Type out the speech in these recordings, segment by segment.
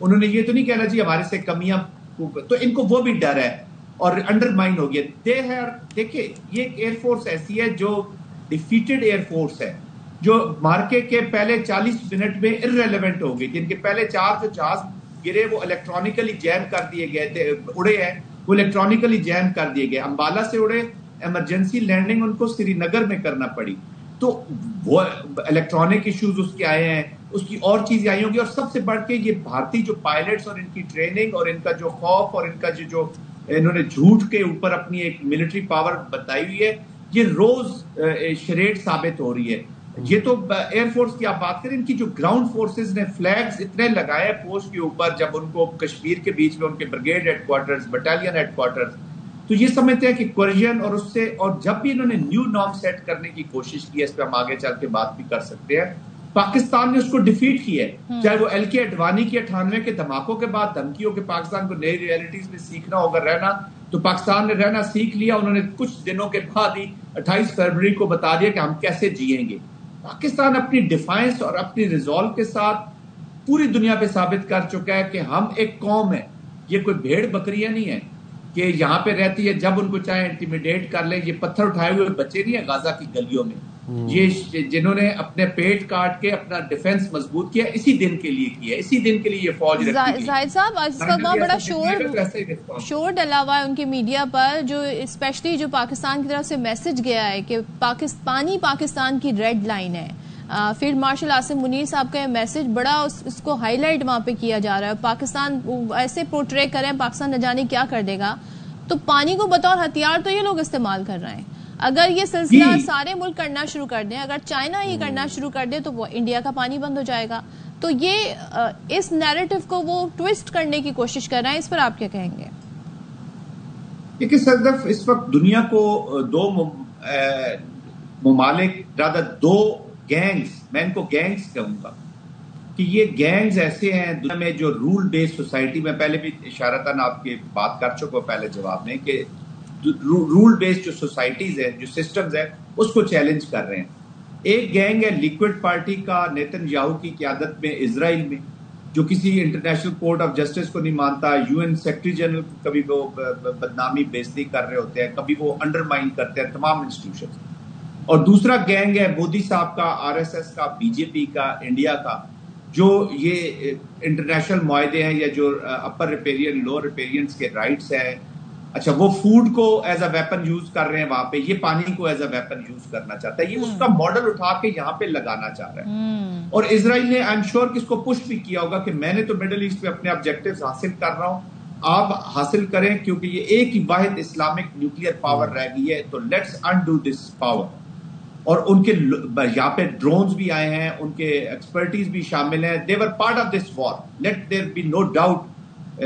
انہوں نے یہ تو نہیں کہنا جی ہمارے سے کمیاں, تو ان کو وہ بھی ڈر ہے اور انڈرمائن ہو گیا. دیکھیں یہ ایئر فورس ایسی ہے جو ڈیفیٹڈ ایئر فورس ہے, جو مارکے کے پہلے 40 منٹ میں ارریلیونٹ ہو گئی, جن کے پہلے 4 جو جہاز گرے وہ الیکٹرانکلی جیم کر دیے گئے تھے, اڑے ہیں وہ الیکٹرانکلی جیم کر دیے گئے. امبالہ سے اڑے, ایمرجنسی لینڈنگ ان کو سری نگر میں کرنا پڑی, تو وہ الیکٹرانک ایشوز اس کے آئے ہیں, اس کی اور چیزیں آئی ہوں گی. اور سب سے بڑھ کے یہ بھارتی جو پائلٹس اور ان کی ٹریننگ اور ان کا جو خوف اور ان کا جو انہوں نے جھوٹ کے اوپر اپنی ایک ملٹری پاور بتائی ہوئی ہے, یہ روز شریڈ ثابت ہو رہی ہے. یہ تو ایئر فورس کی آپ بات کریں, ان کی جو گراؤنڈ فورسز نے فلیگز اتنے لگائے پوسٹ کے اوپر, جب ان کو کشمیر کے بیچ میں ان کے brigade headquarters, battalion headquarters, تو یہ سمجھتے ہیں کہ کوریجن اور اس سے, اور جب بھی انہوں نے نیو نارم سیٹ کرنے کی کوشش کی ہے, اس پہ ہم آگے چل کے بات بھی کر سکتے ہیں, پاکستان نے اس کو ڈیفیٹ کیا ہے. چاہے وہ ایل کے اڈوانی کی 98 کے دھماکوں کے بعد دھمکیوں کے پاکستان کو نئی ریئلٹیز میں سیکھنا ہوگا رہنا, تو پاکستان نے رہنا سیکھ لیا. انہوں نے کچھ دنوں کے بعد ہی 28 فروری کو بتا دیا کہ ہم کیسے جیئیں گے. پاکستان اپنی ڈیفائنس اور اپنی ریزولو کے ساتھ پوری دنیا پہ ثابت کر چکا ہے کہ ہم ایک قوم ہے, یہ کوئی بھیڑ بکریاں نہیں ہیں کہ یہاں پہ رہتی ہے جب ان کو چاہے انٹیمیڈیٹ کر لیں. یہ پتھر اٹھائے ہوئے بچے نہیں ہیں غازہ کی گلیوں میں, یہ جنہوں نے اپنے پیٹ کاٹ کے اپنا ڈیفنس مضبوط کیا, اسی دن کے لیے کیا, اسی دن کے لیے یہ فوج رکھی گئی. زاہد صاحب آج اس وقت بہت بڑا شور ڈلا ہوا ہے ان کی میڈیا پر, جو اسپیشلی جو پاکستان کی طرف سے میسج گیا ہے کہ پاکستان کی ریڈ لائن ہے. فیلڈ مارشل عاصم منیر صاحب کا یہ میسج بڑا اس کو ہائی لائٹ وہاں پہ کیا جا رہا ہے. پاکستان ایسے پورٹرے کریں پاکستان نہ جانے کیا کر دے گا, تو پانی کو بطور ہتھیار تو یہ لوگ استعمال کر رہے ہیں. اگر یہ سلسلہ سارے ملک کرنا شروع کر دیں, اگر چائنا یہ کرنا شروع کر دے, تو وہ انڈیا کا پانی بند ہو جائے گا. تو یہ اس نیریٹو کو وہ ٹویسٹ کرنے کی کوشش کر رہے ہیں, اس پر آپ کیا کہیں گے؟ دیکھیں صدف, اس وقت دنیا کو دو ممالک, دو گینگز, میں ان کو گینگز کہوں گا, کہ یہ گینگز ایسے ہیں دنیا میں جو رول بیس سوسائٹی میں, پہلے بھی اشارتاً آپ کی بات کر چکا پہلے جواب میں, کہ رول بیس جو سوسائٹیز ہیں, جو سسٹمز ہیں, اس کو چیلنج کر رہے ہیں. ایک گینگ ہے لیکوڈ پارٹی کا نیتن یاہو کی قیادت میں اسرائیل میں, جو کسی انٹرنیشنل کورٹ آف جسٹس کو نہیں مانتا, یو این سیکرٹری جنرل کبھی وہ بدنامی بےعزتی کر رہے ہوتے ہیں, کبھی وہ انڈرمائن کرتے ہیں تمام انسٹیٹیوشنز. اور دوسرا گینگ ہے مودی صاحب کا, آر ایس ایس کا, بی جے پی کا, انڈیا کا, جو یہ انٹرنیشنل معاہدے ہیں یا جو اپر ریپیرین لوور ریپیرینس کے رائٹس ہیں, اچھا وہ فوڈ کو ایز اے ویپن یوز کر رہے ہیں وہاں پہ, یہ پانی کو ایز اے ویپن یوز کرنا چاہتا ہے. یہ اس کا ماڈل اٹھا کے یہاں پہ لگانا چاہ رہا ہے. اور اسرائیل نے آئی ایم شیور کہ اس کو پش بھی کیا ہوگا کہ میں نے تو مڈل ایسٹ میں اپنے آبجیکٹیوز حاصل کر رہا ہوں, آپ حاصل کریں, کیونکہ یہ ایک ہی واحد اسلامک نیوکلیئر پاور رہ گئی ہے, تو لیٹس انڈو دس پاور. اور ان کے یہاں پہ ڈرونز بھی آئے ہیں, ان کے ایکسپرٹیز بھی شامل ہیں. They were part of this war, let there be no doubt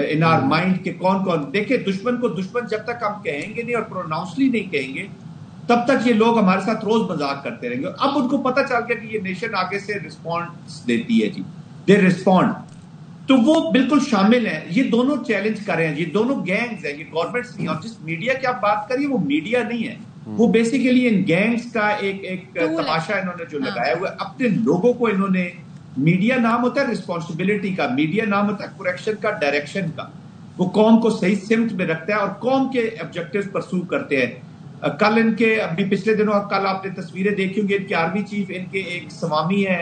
in our mind کہ کون کون. دیکھیں دشمن کو دشمن جب تک ہم کہیں گے نہیں اور پروناؤنسلی نہیں کہیں گے, تب تک یہ لوگ ہمارے ساتھ روز مذاق کرتے رہیں گے. اور اب ان کو پتہ چل گیا کہ یہ نیشن آگے سے رسپانس دیتی ہے, جی دے ریسپونڈ, تو وہ بالکل شامل ہیں. یہ دونوں چیلنج کر رہے ہیں, یہ دونوں گینگز ہیں, یہ گورنمنٹس نہیں. اور جس میڈیا کی آپ بات کریے وہ میڈیا نہیں ہے, وہ بیسیکلی ان گینگز کا ایک تماشا انہوں نے جو لگایا ہوا ہے. اپنے لوگوں کو انہوں نے, میڈیا نام ہوتا ہے رسپانسبلٹی کا, میڈیا نام ہوتا ہے کریکشن کا, ڈائریکشن کا. وہ قوم کو صحیح سمت میں رکھتا ہے اور قوم کے آبجیکٹیوز پرسو کرتے ہیں. کل ان کے, ابھی پچھلے دنوں کل آپ نے تصویریں دیکھی ہوں گی, ان کے آرمی چیف, ان کے ایک سوامی ہے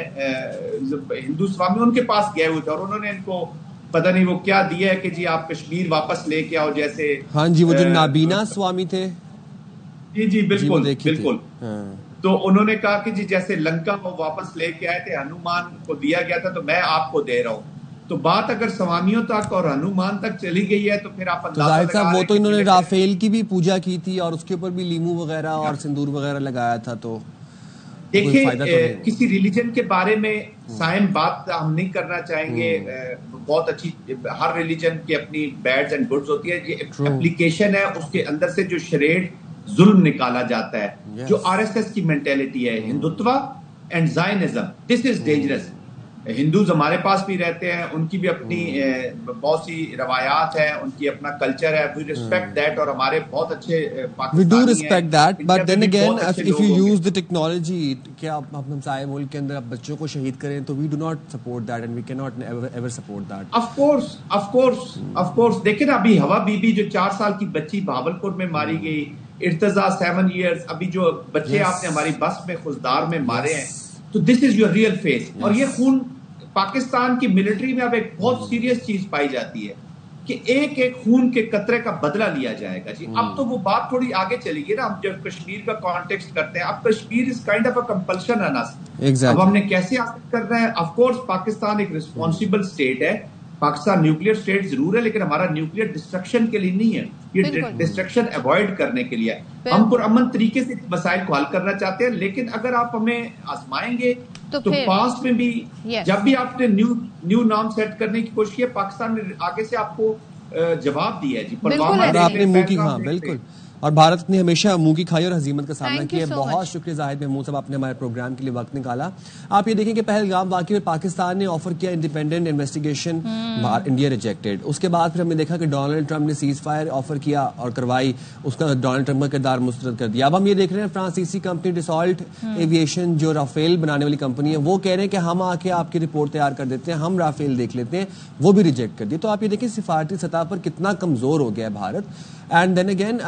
ہندو سوامی, ان کے پاس گئے ہوئے تھے اور انہوں نے ان کو پتہ نہیں وہ کیا دیا ہے کہ جی آپ کشمیر واپس لے کے آؤ, جیسے ہاں جی وہ جو نابینا سوامی تھے, جی بالکل بالکل. تو انہوں نے کہا کہ جی جیسے لنکا وہ واپس لے کے آئے تھے, ہنومان کو دیا گیا تھا, تو میں آپ کو دے رہا ہوں. تو بات اگر سوامیوں تک اور ہنومان تک چلی گئی ہے تو پھر آپ ظاہر صاحب, وہ تو انہوں نے رافیل کی بھی پوجا کی تھی اور اس کے اوپر بھی لیمو وغیرہ اور سندور وغیرہ لگایا تھا. تو دیکھیں کسی ریلیجن کے بارے میں سائن بات ہم نہیں کرنا چاہیں گے, بہت اچھی, ہر ریلیجن کی اپنی بیڈز اینڈ گڈز ہوتی ہے. یہ اپلیکیشن ہے, اس کے اندر سے جو شریڈ ظلم نکالا جاتا ہے, جو آر ایس ایس کی مینٹیلٹی ہے, Hindutva and Zionism, this is dangerous. Hindus ہمارے پاس بھی رہتے ہیں, ان کی بھی اپنی بہت سی روایات ہیں, ان کی اپنا کلچر ہے, وی ریسپیکٹ دیٹ, اور ہمارے بہت اچھے پاکستانی ہیں. We do respect that, but then again, if you use the technology, کہ آپ ہمسائے ملک کے اندر آپ بچوں کو شہید کریں, تو we do not support that and we cannot ever support that. Of course. دیکھیں نا, ابھی ہوا بی بی جو 4 سال کی بچی بہاولپور میں ماری گئی, ارتضیٰ 7 years, ابھی جو بچے آپ نے ہماری بس میں خزدار میں مارے ہیں, تو دس از یور ریئل فیس. اور یہ خون پاکستان کی ملٹری میں اب ایک بہت سیریس چیز پائی جاتی ہے کہ ایک ایک خون کے قطرے کا بدلہ لیا جائے گا. جی اب تو وہ بات تھوڑی آگے چلی گئی نا, ہم جب کشمیر کا کانٹیکسٹ کرتے ہیں, اب Kashmir is kind of a compulsion on us. اب ہم نے کیسے حاصل کرنا ہے؟ آف کورس پاکستان ایک ریسپانسبل اسٹیٹ ہے, پاکستان نیوکلیئر اسٹیٹ ضرور ہے, لیکن ہمارا نیوکلیئر ڈسٹرکشن کے لیے نہیں ہے, یہ ڈسٹرکشن اوائڈ کرنے کے لیے. ہم پرامن طریقے سے مسائل کو حل کرنا چاہتے ہیں, لیکن اگر آپ ہمیں آزمائیں گے تو پاسٹ میں بھی جب بھی آپ نے نیو نام سیٹ کرنے کی کوشش کی, پاکستان نے آگے سے آپ کو جواب دیا ہے. جی بالکل, اور بھارت نے ہمیشہ منہ کی کھائی اور ہزیمت کا سامنا کیا. بہت شکریہ زاہد محمود صاحب, آپ نے ہمارے پروگرام کے لیے وقت نکالا. آپ یہ دیکھیں کہ پہلگام واقعے میں پاکستان نے آفر کیا انڈیپینڈنٹ انویسٹیگیشن, انڈیا ریجیکٹڈ. اس کے بعد پھر ہم نے دیکھا کہ ڈونلڈ ٹرمپ نے سیز فائر آفر کیا اور کروائی, اس کا ڈونلڈ ٹرمپ کا کردار مسترد کر دیا. اب ہم یہ دیکھ رہے ہیں فرانسیسی کمپنی ڈیسالٹ ایویشن, جو رافیل بنانے والی کمپنی ہے, وہ کہہ رہے ہیں کہ ہم آ کے آپ کی رپورٹ تیار کر دیتے ہیں, ہم رافیل دیکھ لیتے ہیں, وہ بھی ریجیکٹ کر دی. تو آپ یہ دیکھیں سفارتی سطح پر کتنا کمزور ہو گیا ہے بھارت. اینڈ دین اگین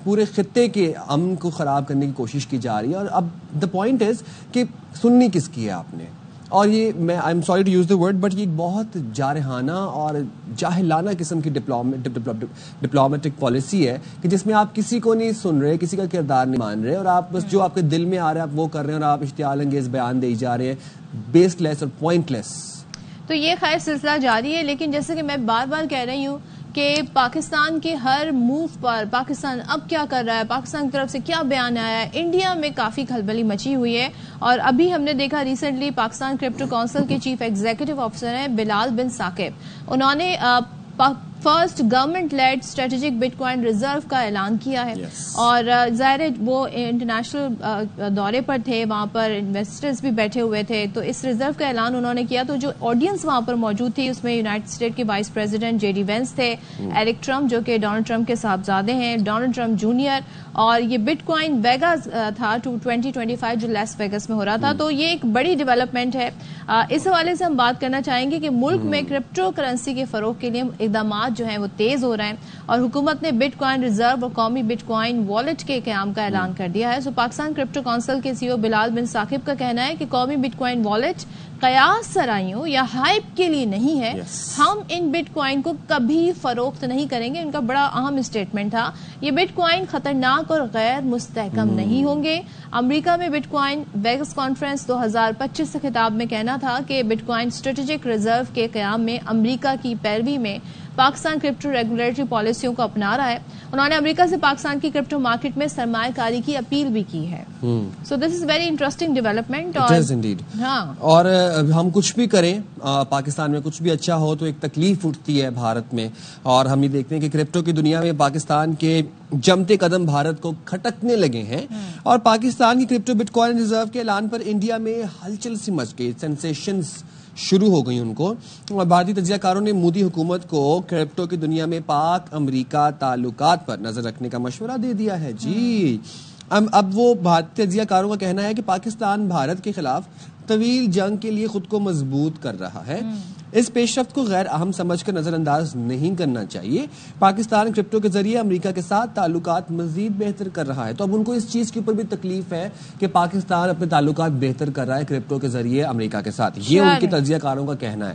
پورے خطے کے امن کو خراب کرنے کی کوشش کی جا رہی ہے. اور اب دا پوائنٹ از کہ سننی کس کی ہے آپ نے, اور یہ میں I am sorry to use the word, but یہ بہت جارحانہ اور جاہلانہ قسم کی ڈپلومیٹک پالیسی ہے کہ جس میں آپ کسی کو نہیں سن رہے, کسی کا کردار نہیں مان رہے, اور آپ بس جو آپ کے دل میں آ رہا ہے آپ وہ کر رہے ہیں, اور آپ اشتعال انگیز بیان دے جا رہے ہیں, بیس لیس اور پوائنٹ لیس. تو یہ خیر سلسلہ جاری ہے, لیکن جیسے کہ میں بار بار کہہ رہی ہوں کہ پاکستان کے ہر موو پر پاکستان اب کیا کر رہا ہے, پاکستان کی طرف سے کیا بیان آیا ہے, انڈیا میں کافی کھلبلی مچی ہوئی ہے. اور ابھی ہم نے دیکھا ریسنٹلی پاکستان کرپٹو کونسل کے چیف ایگزیکٹو آفیسر ہیں بلال بن ثاقب, انہوں نے first government lead strategic but coin reserve کا اعلان کیا ہے. اور ظاہر وہ انٹرنیشنل دورے پر تھے, وہاں پر انویسٹرز بھی بیٹھے ہوئے تھے, تو اس ریزرو کا اعلان انہوں نے کیا. تو جو آڈینس وہاں پر موجود تھی اس میں یونائٹڈ اسٹیٹ کے vice president J D Vance تھے, ایرک ٹرمپ جو کہ ڈونلڈ ٹرمپ کے صاحبزادے ہیں, ڈونلڈ ٹرمپ جونیئر, اور یہ بٹ کوائن ویگا تھا 2025 جو لیس ویگس میں ہو رہا تھا. تو یہ ایک بڑی ڈیولپمنٹ ہے. اس حوالے سے ہم بات کرنا چاہیں گے کہ ملک میں کرپٹو کرنسی کے فروغ کے لیے اقدامات جو ہیں وہ تیز ہو رہے ہیں, اور حکومت نے بٹ کوائن ریزرو اور قومی بٹ کوائن والیٹ کے قیام کا اعلان کر دیا ہے. سو پاکستان کرپٹو کونسل کے CEO بلال بن ثاقب کا کہنا ہے کہ قومی بٹ کوائن والیٹ قیاس سرائیوں یا ہائپ کے لیے نہیں ہے, ہم ان بٹ کوائن کو کبھی فروخت نہیں کریں گے. ان کا بڑا اہم اسٹیٹمنٹ تھا. یہ بٹ کوائن خطرناک اور غیر مستحکم نہیں ہوں گے. امریکہ میں بٹ کوائن ویگس کانفرنس 2025 سے خطاب میں کہنا تھا کہ بٹ کوائن اسٹریٹجک ریزرو کے قیام میں امریکہ کی پیروی میں پاکستان کرپٹو ریگولیٹری پالیسیوں کو اپنا رہا ہے. انہوں نے امریکہ سے پاکستان کی کرپٹو مارکیٹ میں سرمایہ کاری کی اپیل بھی کی ہے. سو دس از ویری انٹرسٹنگ ڈیولپمنٹ. اور ہم کچھ بھی کریں, پاکستان میں کچھ بھی اچھا ہو تو ایک تکلیف اٹھتی ہے بھارت میں, اور ہم یہ دیکھتے ہیں کہ کرپٹو کی دنیا میں پاکستان کے جمتے قدم بھارت کو کھٹکنے لگے ہیں. اور پاکستان کی کرپٹو بٹ کوائن ریزرو کے اعلان پر انڈیا میں ہلچل سی مچ گئی, سینسیشنز شروع ہو گئی ان کو. اور بھارتی تجزیہ کاروں نے مودی حکومت کو کرپٹو کی دنیا میں پاک امریکہ تعلقات پر نظر رکھنے کا مشورہ دے دیا ہے. جی اب وہ بھارتی تجزیہ کاروں کا کہنا ہے کہ پاکستان بھارت کے خلاف طویل جنگ کے لیے خود کو مضبوط کر رہا ہے. اس پیش رفت کو غیر اہم سمجھ کر نظر انداز نہیں کرنا چاہیے. پاکستان کرپٹو کے ذریعے امریکہ کے ساتھ تعلقات مزید بہتر کر رہا ہے. تو اب ان کو اس چیز کے اوپر بھی تکلیف ہے کہ پاکستان اپنے تعلقات بہتر کر رہا ہے کرپٹو کے ذریعے امریکہ کے ساتھ. یہ ان کے تجزیہ کاروں کا کہنا ہے.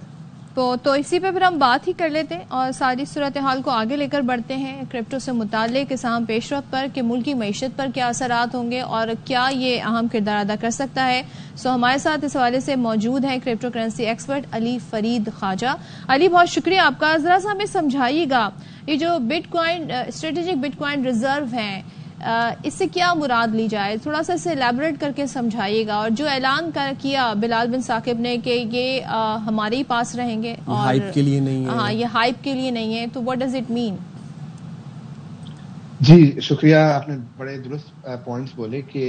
تو اسی پہ پھر ہم بات ہی کر لیتے ہیں اور ساری صورتحال کو آگے لے کر بڑھتے ہیں کرپٹو سے متعلق اس اہم پیش رفت پر کہ ملکی معیشت پر کیا اثرات ہوں گے اور کیا یہ اہم کردار ادا کر سکتا ہے. سو ہمارے ساتھ اس حوالے سے موجود ہیں کرپٹو کرنسی ایکسپرٹ علی فرید خواجہ. علی بہت شکریہ آپ کا. ذرا سا ہمیں سمجھائیے گا یہ جو but coin strategic but coin reserve ہیں اس سے کیا مراد لی جائے, تھوڑا سا اسے ایلیبوریٹ کر کے سمجھائیے گا. اور جو اعلان کیا بلال بن ثاقب نے کہ یہ ہمارے ہی پاس رہیں گے اور ہائپ کے لیے نہیں ہے, ہاں یہ ہائپ کے لیے نہیں ہے, تو واٹ ڈز اٹ مین؟ جی شکریہ, آپ نے بڑے درست پوائنٹس بولے کہ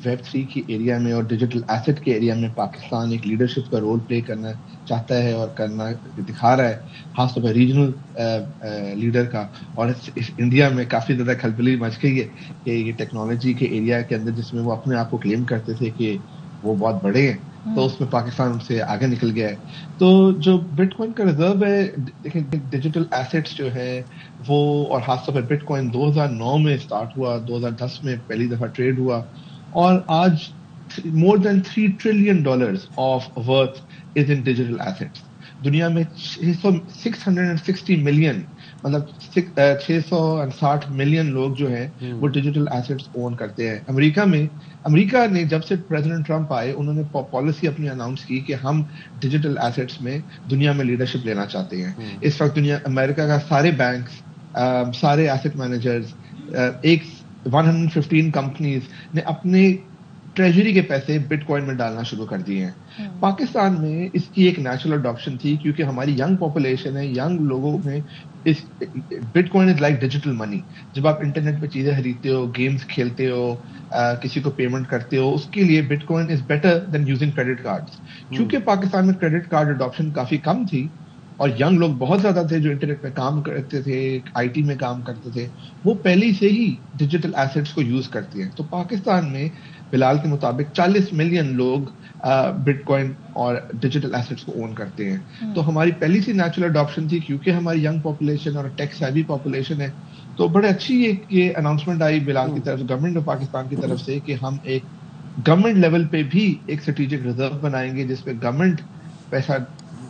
ویب 3 کی ایریا میں اور ڈیجیٹل ایسٹ کے ایریا میں پاکستان ایک لیڈرشپ کا رول پلے کرنا چاہتا ہے اور کرنا دکھا رہا ہے, خاص طور پر ریجنل لیڈر کا. اور اس انڈیا میں کافی زیادہ کھلبلی مچ گئی ہے کہ یہ ٹیکنالوجی کے ایریا کے اندر جس میں وہ اپنے آپ کو کلیم کرتے تھے کہ وہ بہت بڑے ہیں, تو اس میں پاکستان ان سے آگے نکل گیا ہے. تو جو بٹ کوائن کا ریزرو ہے, دیکھیں ڈیجیٹل ایسٹس جو ہے وہ, اور خاص طور پر بٹ کوائن 2009 میں اسٹارٹ ہوا, 2010 میں پہلی دفعہ ٹریڈ ہوا, اور آج more than $3 trillion of worth is in digital assets. دنیا میں 660 ملین, مطلب 660 ملین لوگ جو ہیں وہ ڈیجیٹل ایسٹس اون کرتے ہیں. امریکہ نے جب سے پریزیڈنٹ ٹرمپ آئے, انہوں نے پالیسی اپنی اناؤنس کی کہ ہم ڈیجیٹل ایسٹس میں دنیا میں لیڈرشپ لینا چاہتے ہیں. اس وقت امریکہ کا سارے بینکس, سارے ایسٹ مینیجرز, 115 کمپنیز نے اپنے ٹریجری کے پیسے بٹ کوائن میں ڈالنا شروع کر دیے ہیں. پاکستان میں اس کی ایک نیچرل اڈاپشن تھی کیونکہ ہماری ینگ پاپولیشن ہے, ینگ لوگوں میں اس bitcoin is like digital money. جب آپ انٹرنیٹ پہ چیزیں خریدتے ہو, گیمز کھیلتے ہو, کسی کو پیمنٹ کرتے ہو, اس کے لیے but coin is better then using credit cards. کیونکہ پاکستان میں کریڈٹ کارڈ اڈاپشن کافی کم تھی اور ینگ لوگ بہت زیادہ تھے جو انٹرنیٹ میں کام کرتے تھے, آئی ٹی میں کام کرتے تھے, وہ پہلے سے ہی ڈیجیٹل ایسٹس کو یوز کرتے ہیں. تو پاکستان میں بلال کے مطابق 40 ملین لوگ بٹ کوائن اور ڈیجیٹل ایسٹس کو اون کرتے ہیں. تو ہماری پہلی سی نیچرل اڈاپشن تھی کیونکہ ہماری ینگ پاپولیشن اور ٹیک سیوی پاپولیشن ہے. تو بڑے اچھی یہ اناؤنسمنٹ آئی بلال کی طرف, گورنمنٹ آف پاکستان کی طرف سے, کہ ہم ایک گورنمنٹ لیول پہ بھی ایک اسٹریٹجک ریزرو بنائیں گے جس پہ گورنمنٹ پیسہ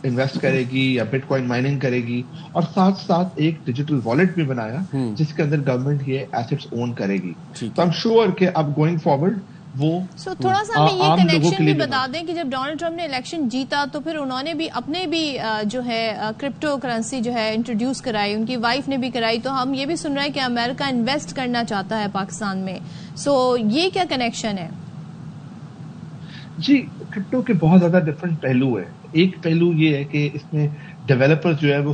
انویسٹ کرے گی یا بٹ کوائن مائننگ کرے گی, اور ساتھ ساتھ ایک ڈیجیٹل والیٹ بھی بنایا جس کے اندر گورنمنٹ یہ ایسٹس اون کرے گی. تو I'm sure کہ اب گوئنگ فارورڈ وہ تھوڑا سا ہمیں یہ کنیکشن بھی بتا دیں کہ جب ڈونلڈ ٹرمپ نے الیکشن جیتا تو پھر انہوں نے بھی اپنے بھی جو ہے کرپٹو کرنسی جو ہے انٹروڈیوس کرائی, ان کی وائف نے بھی کرائی. تو ہم یہ بھی سن رہے ہیں کہ امریکہ انویسٹ کرنا چاہتا ہے پاکستان میں. یہ کیا کنیکشن ہے؟ جی کرپٹو کے بہت زیادہ ڈفرینٹ پہلو ہے. ایک پہلو یہ ہے کہ اس میں ڈیولپر جو ہے وہ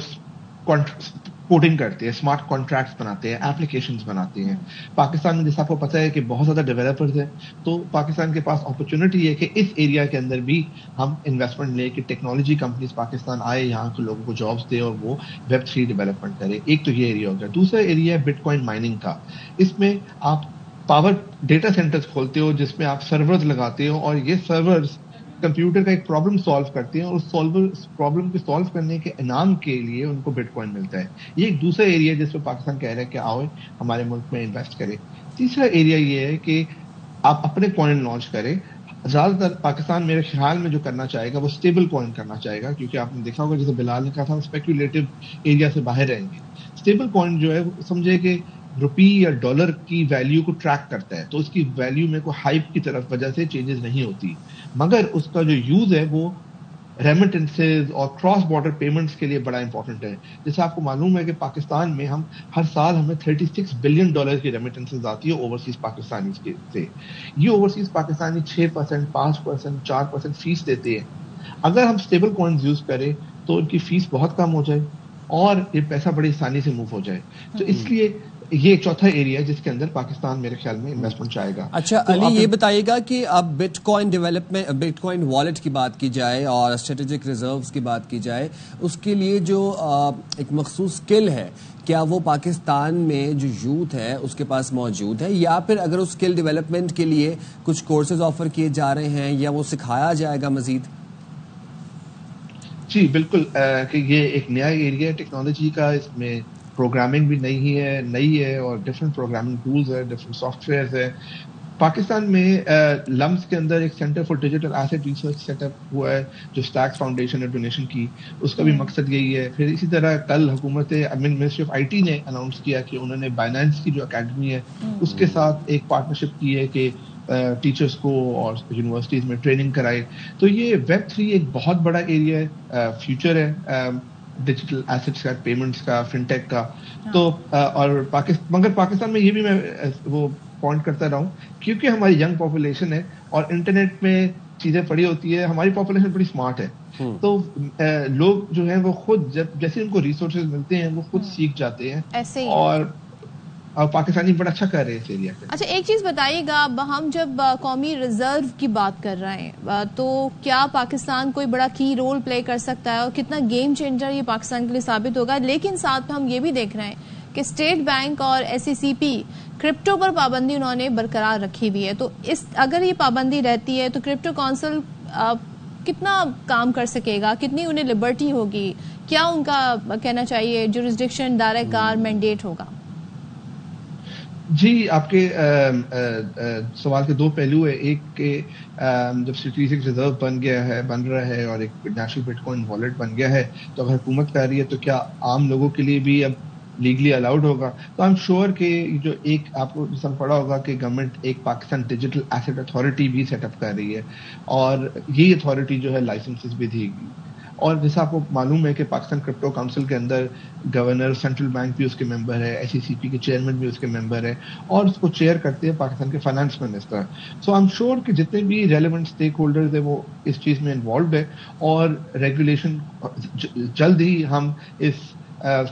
کوڈنگ کرتے ہیں, اسمارٹ کانٹریکٹس بناتے ہیں, اپلیکیشنز بناتے ہیں. پاکستان میں جیسا آپ کو پتہ ہے کہ بہت زیادہ ڈیولپرز ہیں, تو پاکستان کے پاس اپرچونٹی ہے کہ اس ایریا کے اندر بھی ہم انویسٹمنٹ لے کے ٹیکنالوجی کمپنیز پاکستان آئے, یہاں کے لوگوں کو جابس دے اور وہ ویب 3 ڈیولپمنٹ کرے. ایک تو یہ ایریا ہو گیا. دوسرا ایریا ہے بٹ کوائن مائننگ کا. اس میں آپ پاور ڈیٹا سینٹرز کھولتے ہو جس میں آپ سرورز لگاتے ہو, اور یہ سرورز کمپیوٹر کا ایک پرابلم سالو کرتے ہیں, اور اس پرابلم کو سالو کرنے کے انعام کے لیے ان کو بٹ کوائن ملتا ہے. یہ ایک دوسرا ایریا جس پہ پاکستان کہہ رہا ہے کہ آؤ ہمارے ملک میں انویسٹ کرے. تیسرا ایریا یہ ہے کہ آپ اپنے کوائن لانچ کریں. زیادہ تر پاکستان میرے خیال میں جو کرنا چاہے گا وہ اسٹیبل کوائن کرنا چاہے گا, کیونکہ آپ نے دیکھا ہوگا جیسے بلال نے کہا تھا اسپیکولیٹو ایریا سے باہر رہیں گے. اسٹیبل کوائن جو ہے سمجھے کہ روپی یا ڈالر کی ویلیو کو ٹریک کرتا ہے, تو اس کی ویلیو میں کوئی ہائپ کی طرف وجہ سے چینجز نہیں ہوتی, مگر اس کا جو یوز ہے وہ ریمیٹنسز اور کراس بارڈر پیمنٹس کے لیے بڑا امپورٹنٹ ہے. جیسے آپ کو معلوم ہے کہ پاکستان میں ہر سال ہمیں $36 بلین کی ریمیٹنسز آتی ہے اوورسیز پاکستانی سے. یہ اوورسیز پاکستانی 6%, 5%, 4% فیس دیتے ہیں. اگر ہم اسٹیبل کوائنز یوز کریں تو ان کی فیس بہت کم ہو جائے اور یہ پیسہ بڑی آسانی سے موو ہو جائے. تو اس لیے یہ چوتھا ایریا جس کے اندر پاکستان میرے خیال میں انویسٹمنٹ چاہے گا. اچھا علی, یہ بتائیے گا کہ اب but coin development, but coin wallet کی بات کی جائے اور اسٹریٹجک ریزروز کی بات کی جائے, اس کے لیے جو ایک مخصوص اسکل ہے, کیا وہ پاکستان میں جو یوتھ ہے اس کے پاس موجود ہے, یا پھر اگر اس اسکل ڈیولپمنٹ کے لیے کچھ کورسز آفر کیے جا رہے ہیں یا وہ سکھایا جائے گا مزید؟ جی بالکل, کہ یہ ایک نیا ایریا ہے ٹیکنالوجی کا. اس میں پروگرامنگ بھی نئی ہے اور ڈفرینٹ پروگرامنگ ٹولز ہے, ڈفرینٹ سافٹ ویئرز ہے. پاکستان میں لمس کے اندر ایک centre for digital east research set up ہوا ہے جو اسٹیکس فاؤنڈیشن نے ڈونیشن کی. اس کا بھی مقصد یہی ہے. پھر اسی طرح کل حکومت منسٹری آف آئی ٹی نے اناؤنس کیا کہ انہوں نے بائنانس کی جو اکیڈمی ہے اس کے ساتھ ایک پارٹنرشپ کی ہے کہ ٹیچرس کو اور یونیورسٹیز میں ٹریننگ کرائے. تو یہ ویب 3 ایک بہت بڑا ایریا ہے, فیوچر ہے ڈیجیٹل ایسٹس کا, پیمنٹس کا, فن ٹیک کا. تو اور مگر پاکستان میں یہ بھی میں وہ پوائنٹ کرتا رہا ہوں کیونکہ ہماری ینگ پاپولیشن ہے اور انٹرنیٹ میں چیزیں پڑی ہوتی ہے, ہماری پاپولیشن بڑی اسمارٹ ہے. تو لوگ جو ہیں وہ خود جیسے ان کو ریسورسز ملتے ہیں وہ خود سیکھ جاتے ہیں. اور اور پاکستانی بڑا اچھا کر رہے ہیں اس ایریا پہ. اچھا ایک چیز بتائیے گا، ہم جب قومی ریزرو کی بات کر رہے ہیں تو کیا پاکستان کوئی بڑا کی رول پلے کر سکتا ہے اور کتنا گیم چینجر یہ پاکستان کے لیے ثابت ہوگا؟ لیکن ساتھ میں ہم یہ بھی دیکھ رہے ہیں کہ اسٹیٹ بینک اور SECP کرپٹو پر پابندی انہوں نے برقرار رکھی ہوئی ہے. تو اگر یہ پابندی رہتی ہے تو کرپٹو کونسل کتنا کام کر سکے گا، کتنی انہیں لبرٹی ہوگی، کیا ان کا کہنا چاہیے جورسڈکشن، دائرہ کار، مینڈیٹ ہوگا؟ جی آپ کے سوال کے دو پہلو ہیں. ایک کہ جب اسٹریٹجک ریزرو بن رہا ہے اور ایک نیشنل بٹ کوائن والیٹ بن گیا ہے، تو اگر حکومت کر رہی ہے تو کیا عام لوگوں کے لیے بھی اب لیگلی الاؤڈ ہوگا؟ تو I'm sure کہ جو ایک آپ کو جس میں پڑھا ہوگا کہ گورنمنٹ ایک پاکستان ڈیجیٹل ایسٹ اتھارٹی بھی سیٹ اپ کر رہی ہے، اور یہ اتھارٹی جو ہے لائسنسز بھی دے گی. اور جیسا آپ کو معلوم ہے کہ پاکستان کرپٹو کاؤنسل کے اندر گورنر، سینٹرل بینک بھی اس کے ممبر ہے، SECP کے چیئرمین بھی اس کے ممبر ہے، اور اس کو چیئر کرتے ہیں پاکستان کے finance minister. So I'm sure کہ جتنے بھی ریلیونٹ اسٹیک ہولڈرز ہیں وہ اس چیز میں انوالوڈ ہے، اور ریگولیشن جلد ہی ہم اس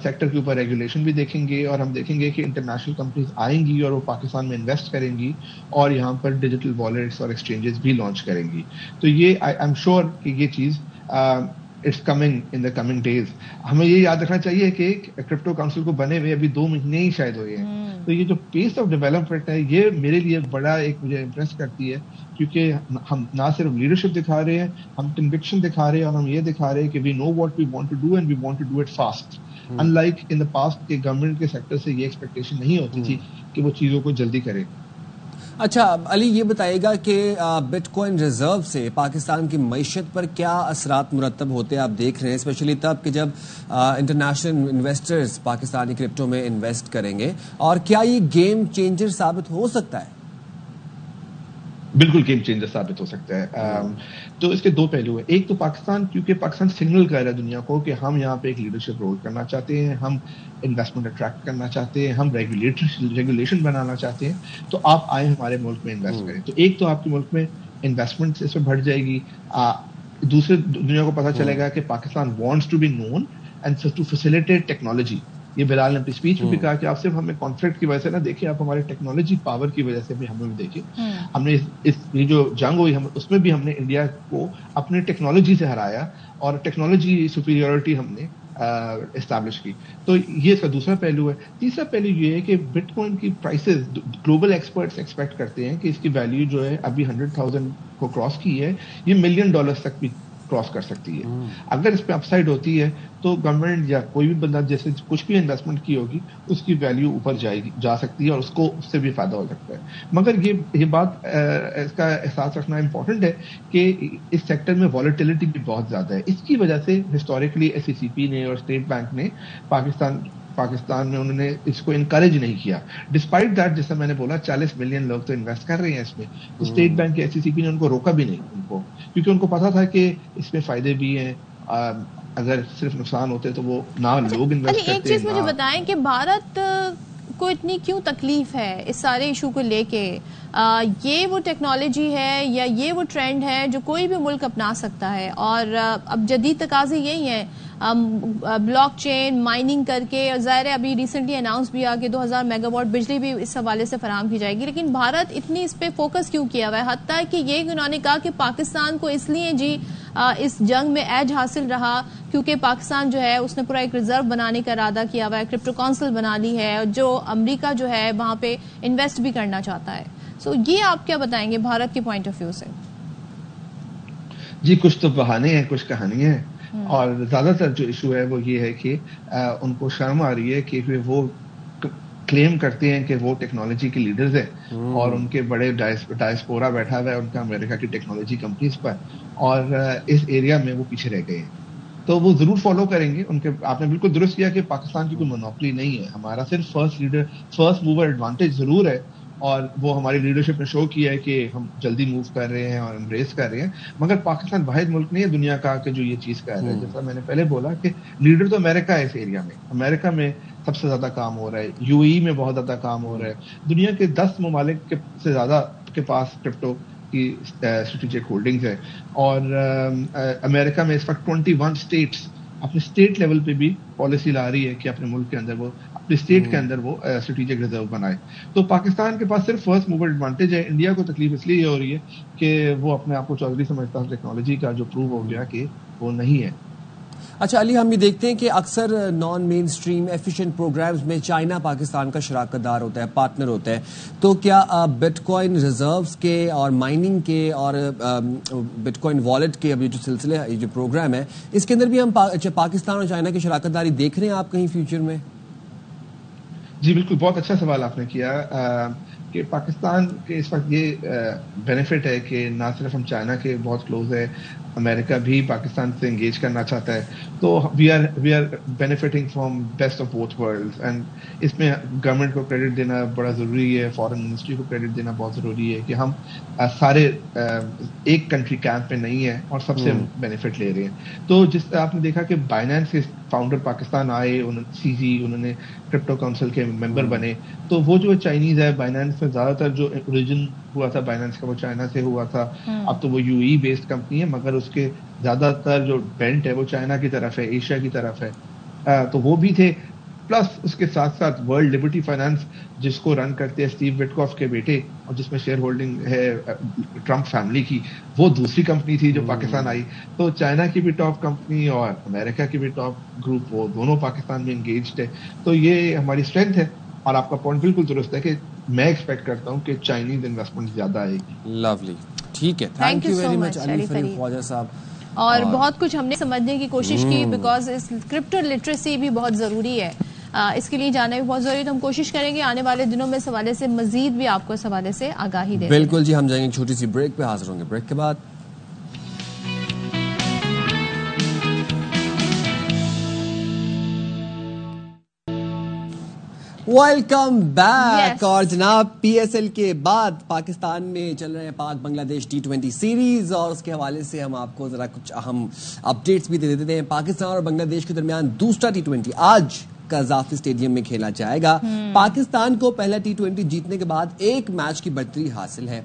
سیکٹر کے اوپر ریگولیشن بھی دیکھیں گے، اور ہم دیکھیں گے کہ انٹرنیشنل کمپنیز آئیں گی اور وہ پاکستان میں انویسٹ کریں گی اور یہاں پر ڈیجیٹل والیٹس اور ایکسچینجز بھی لانچ کریں گی. تو یہ آئی ایم شیور کہ یہ چیز it's coming in the coming days. ہمیں یہ یاد رکھنا چاہیے کہ کرپٹو کاؤنسل کو بنے ہوئے ابھی 2 مہینے ہی شاید ہوئے ہیں. تو یہ جو پیس آف ڈیولپمنٹ ہے یہ میرے لیے بڑا ایک مجھے امپریس کرتی ہے، کیونکہ ہم نہ صرف لیڈرشپ دکھا رہے ہیں، ہم کنوکشن دکھا رہے ہیں، اور ہم یہ دکھا رہے ہیں کہ we know what we want to do and we want to do it fast. Unlike in the past کہ گورنمنٹ کے سیکٹر سے یہ ایکسپیکٹیشن نہیں ہوتی تھی کہ وہ چیزوں کو جلدی کرے. اچھا علی یہ بتائیے گا کہ بٹ کوائن ریزرو سے پاکستان کی معیشت پر کیا اثرات مرتب ہوتے ہیں آپ دیکھ رہے ہیں، اسپیشلی تب کہ جب انٹرنیشنل انویسٹرز پاکستانی کرپٹو میں انویسٹ کریں گے، اور کیا یہ گیم چینجر ثابت ہو سکتا ہے؟ بالکل گیم چینجر ثابت ہو سکتا ہے. تو اس کے دو پہلو ہیں. ایک تو پاکستان، کیونکہ پاکستان سگنل کر رہا ہے دنیا کو کہ ہم یہاں پہ ایک لیڈرشپ رول کرنا چاہتے ہیں، ہم انویسٹمنٹ اٹریکٹ کرنا چاہتے ہیں، ہم ریگولیشن بنانا چاہتے ہیں، تو آپ آئیں ہمارے ملک میں انویسٹ کریں. تو ایک تو آپ کے ملک میں انویسٹمنٹ اس میں بڑھ جائے گی. دوسرے دنیا کو پتہ چلے گا کہ Pakistan wants to be known and to facilitate technology. یہ بلال نے اپنی اسپیچ میں بھی کہا کہ آپ صرف ہمیں کانفلکٹ کی وجہ سے نہ دیکھیں، آپ ہمارے ٹیکنالوجی پاور کی وجہ سے بھی ہمیں بھی دیکھیں. ہم نے یہ جو جنگ ہوئی اس میں بھی ہم نے انڈیا کو اپنے ٹیکنالوجی سے ہرایا، اور ٹیکنالوجی سپیریورٹی ہم نے اسٹیبلش کی. تو یہ اس کا دوسرا پہلو ہے. تیسرا پہلو یہ ہے کہ بٹ کوائن کی پرائسز گلوبل ایکسپرٹس ایکسپیکٹ کرتے ہیں کہ اس کی ویلیو جو ہے ابھی 100,000 کو کراس کی ہے، یہ $1 ملین تک بھی کراس کر سکتی ہے. اگر اس پہ اپ سائڈ ہوتی ہے تو گورنمنٹ یا کوئی بھی بندہ جیسے کچھ بھی انویسٹمنٹ کی ہوگی اس کی ویلیو اوپر جا سکتی ہے، اور اس کو اس سے بھی فائدہ ہو سکتا ہے. مگر یہ بات اس کا احساس رکھنا امپورٹنٹ ہے کہ اس سیکٹر میں والیٹیلٹی بھی بہت زیادہ ہے. اس کی وجہ سے ہسٹوریکلی SECP نے اور اسٹیٹ بینک نے پاکستان میں انہوں نے اس کو انکریج نہیں کیا. ڈسپائٹ دیٹ، جیسا میں نے بولا 40 ملین لوگ تو انویسٹ کر رہے ہیں اس میں، اسٹیٹ بینک کے SECP نے ان کو روکا بھی نہیں، ان کو کیونکہ ان کو پتا تھا کہ اس میں فائدے بھی ہیں. اگر صرف نقصان ہوتے تو وہ نہ لوگ انویسٹ کرتے. ایک چیز مجھے بتائیں کہ بھارت کو اتنی کیوں تکلیف ہے اس سارے ایشو کو لے کے؟ یہ وہ ٹیکنالوجی ہے یا یہ وہ ٹرینڈ ہے جو کوئی بھی ملک اپنا سکتا ہے، اور اب جدید تقاضے یہی ہیں، بلاک چین مائننگ کر کے. ظاہر ہے ابھی ریسنٹلی اناؤنس بھی آ کہ 2000 میگا واٹ بجلی بھی اس حوالے سے فراہم کی جائے گی. لیکن بھارت اتنی اس پہ فوکس کیوں کیا ہوا ہے؟ حتیٰ کہ یہ انہوں نے کہا کہ پاکستان کو اس لیے اس جنگ میں ایج حاصل رہا کیونکہ پاکستان جو ہے اس نے پورا ایک ریزرو بنانے کا ارادہ کیا ہوا ہے، کرپٹو کونسل بنا لی ہے، جو امریکہ جو ہے وہاں پہ انویسٹ بھی کرنا چاہتا ہے. سو یہ آپ کیا بتائیں گے بھارت کے پوائنٹ آف ویو سے؟ جی کچھ تو بہانے ہیں، کچھ کہانیاں ہیں، اور زیادہ تر جو ایشو ہے وہ یہ ہے کہ ان کو شرم آ رہی ہے کہ وہ کلیم کرتے ہیں کہ وہ ٹیکنالوجی کے لیڈرز ہیں، اور ان کے بڑے ڈائسپورا بیٹھا ہوا ہے ان کا امریکہ کی ٹیکنالوجی کمپنیز پر، اور اس ایریا میں وہ پیچھے رہ گئے ہیں. تو وہ ضرور فالو کریں گے. آپ نے بالکل درست کیا کہ پاکستان کی کوئی مونوپلی نہیں ہے، ہمارا صرف فرسٹ موور ایڈوانٹیج ضرور ہے، اور وہ ہماری لیڈرشپ نے شو کیا ہے کہ ہم جلدی موو کر رہے ہیں اور امبریس کر رہے ہیں. مگر پاکستان واحد ملک نہیں ہے دنیا کا کہ جو یہ چیز کر رہا ہے. جیسا میں نے پہلے بولا کہ لیڈر تو امریکہ ہے اس ایریا میں، امریکہ میں سب سے زیادہ کام ہو رہا ہے، UAE میں بہت زیادہ کام ہو رہا ہے. دنیا کے 10 ممالک سے زیادہ کے پاس کرپٹو کی اسٹریٹجک ہولڈنگز ہے، اور امریکہ میں اس وقت 21 اسٹیٹس اپنے اسٹیٹ لیول پہ بھی پالیسی لا رہی ہے کہ اپنے ملک کے اندر وہ اپنے اسٹیٹ کے اندر وہ اسٹریٹجک ریزرو بنائے. تو پاکستان کے پاس صرف فرسٹ موور ایڈوانٹیج ہے. انڈیا کو تکلیف اس لیے یہ ہو رہی ہے کہ وہ اپنے آپ کو چودھری سمجھتا ہے ٹیکنالوجی کا, جو پروو ہو گیا کہ وہ نہیں ہے. اچھا علی, ہم یہ دیکھتے ہیں کہ اکثر نان مین اسٹریم ایفیشینٹ پروگرامز میں چائنا پاکستان کا شراکت دار ہوتا ہے, پارٹنر ہوتا ہے. تو کیا بٹ کوائن ریزروز کے اور مائننگ کے اور بٹ کوائن والیٹ کے ابھی جو سلسلے جو پروگرام ہے اس کے اندر بھی ہم پاکستان اور چائنا کی شراکت داری دیکھ رہے ہیں آپ کہیں فیوچر میں؟ جی بالکل, بہت اچھا سوال آپ نے کیا کہ پاکستان کے اس وقت یہ بینیفٹ ہے کہ نہ صرف ہم چائنا کے بہت کلوز ہے, امریکہ بھی پاکستان سے انگیج کرنا چاہتا ہے. تو we are benefiting from best of both world. And اس میں گورنمنٹ کو کریڈٹ دینا بڑا ضروری ہے, فارن منسٹری کو کریڈٹ دینا بہت ضروری ہے کہ ہم سارے ایک کنٹری کیمپ میں نہیں ہیں اور سب سے بینیفٹ لے رہے ہیں. تو جس آپ نے دیکھا کہ بائنانس کے فاؤنڈر پاکستان آئے, انہوں نے کرپٹو کاؤنسل کے ممبر بنے. تو وہ جو چائنیز ہے بائنانس میں زیادہ تر جو اوریجن ہوا تھا بائنانس کا وہ چائنا سے ہوا تھا. اب تو وہ یو ای بیسڈ کمپنی ہے مگر اس کے زیادہ تر جو بینٹ ہے وہ چائنا کی طرف ہے, ایشیا کی طرف ہے. تو وہ بھی تھے. پلس اس کے ساتھ ساتھ ورلڈ لبرٹی فائنانس جس کو رن کرتے ہیں اسٹیو وٹکاف کے بیٹے اور جس میں شیئر ہولڈنگ ہے ٹرمپ فیملی کی, وہ دوسری کمپنی تھی جو پاکستان آئی. تو چائنا کی بھی ٹاپ کمپنی اور امریکہ کی بھی ٹاپ گروپ وہ دونوں پاکستان میں انگیجڈ ہے. تو یہ ہماری اسٹرینتھ ہے. اور آپ کا پوائنٹ بالکل درست ہے کہ میں ایکسپیکٹ کرتا ہوں کہ چائنیز انویسٹمنٹ زیادہ آئے گی. لولی, ٹھیک ہے, تھینک یو ویری مچ علی فریق خواجہ صاحب. اور بہت کچھ ہم نے سمجھنے کی کوشش کی بیکاز کرپٹو لٹریسی بھی بہت ضروری ہے, اس کے لیے جانا بھی بہت ضروری ہے. تو ہم کوشش کریں گے آنے والے دنوں میں اس حوالے سے مزید بھی آپ کو اس حوالے سے آگاہی دیں. بالکل جی, ہم جائیں گے ایک چھوٹی سی بریک پہ, حاضر ہوں گے بریک کے بعد. Welcome back. اور جناب پی ایس ایل کے بعد پاکستان میں چل رہے ہیں پاک بنگلہ دیش T20 سیریز, اور اس کے حوالے سے ہم آپ کو ذرا کچھ اہم اپڈیٹس بھی دے دیتے ہیں. پاکستان اور بنگلہ دیش کے درمیان دوسرا T20 آج قذافی اسٹیڈیم میں کھیلا جائے گا. پاکستان کو پہلا T20 جیتنے کے بعد ایک میچ کی برتری حاصل ہے.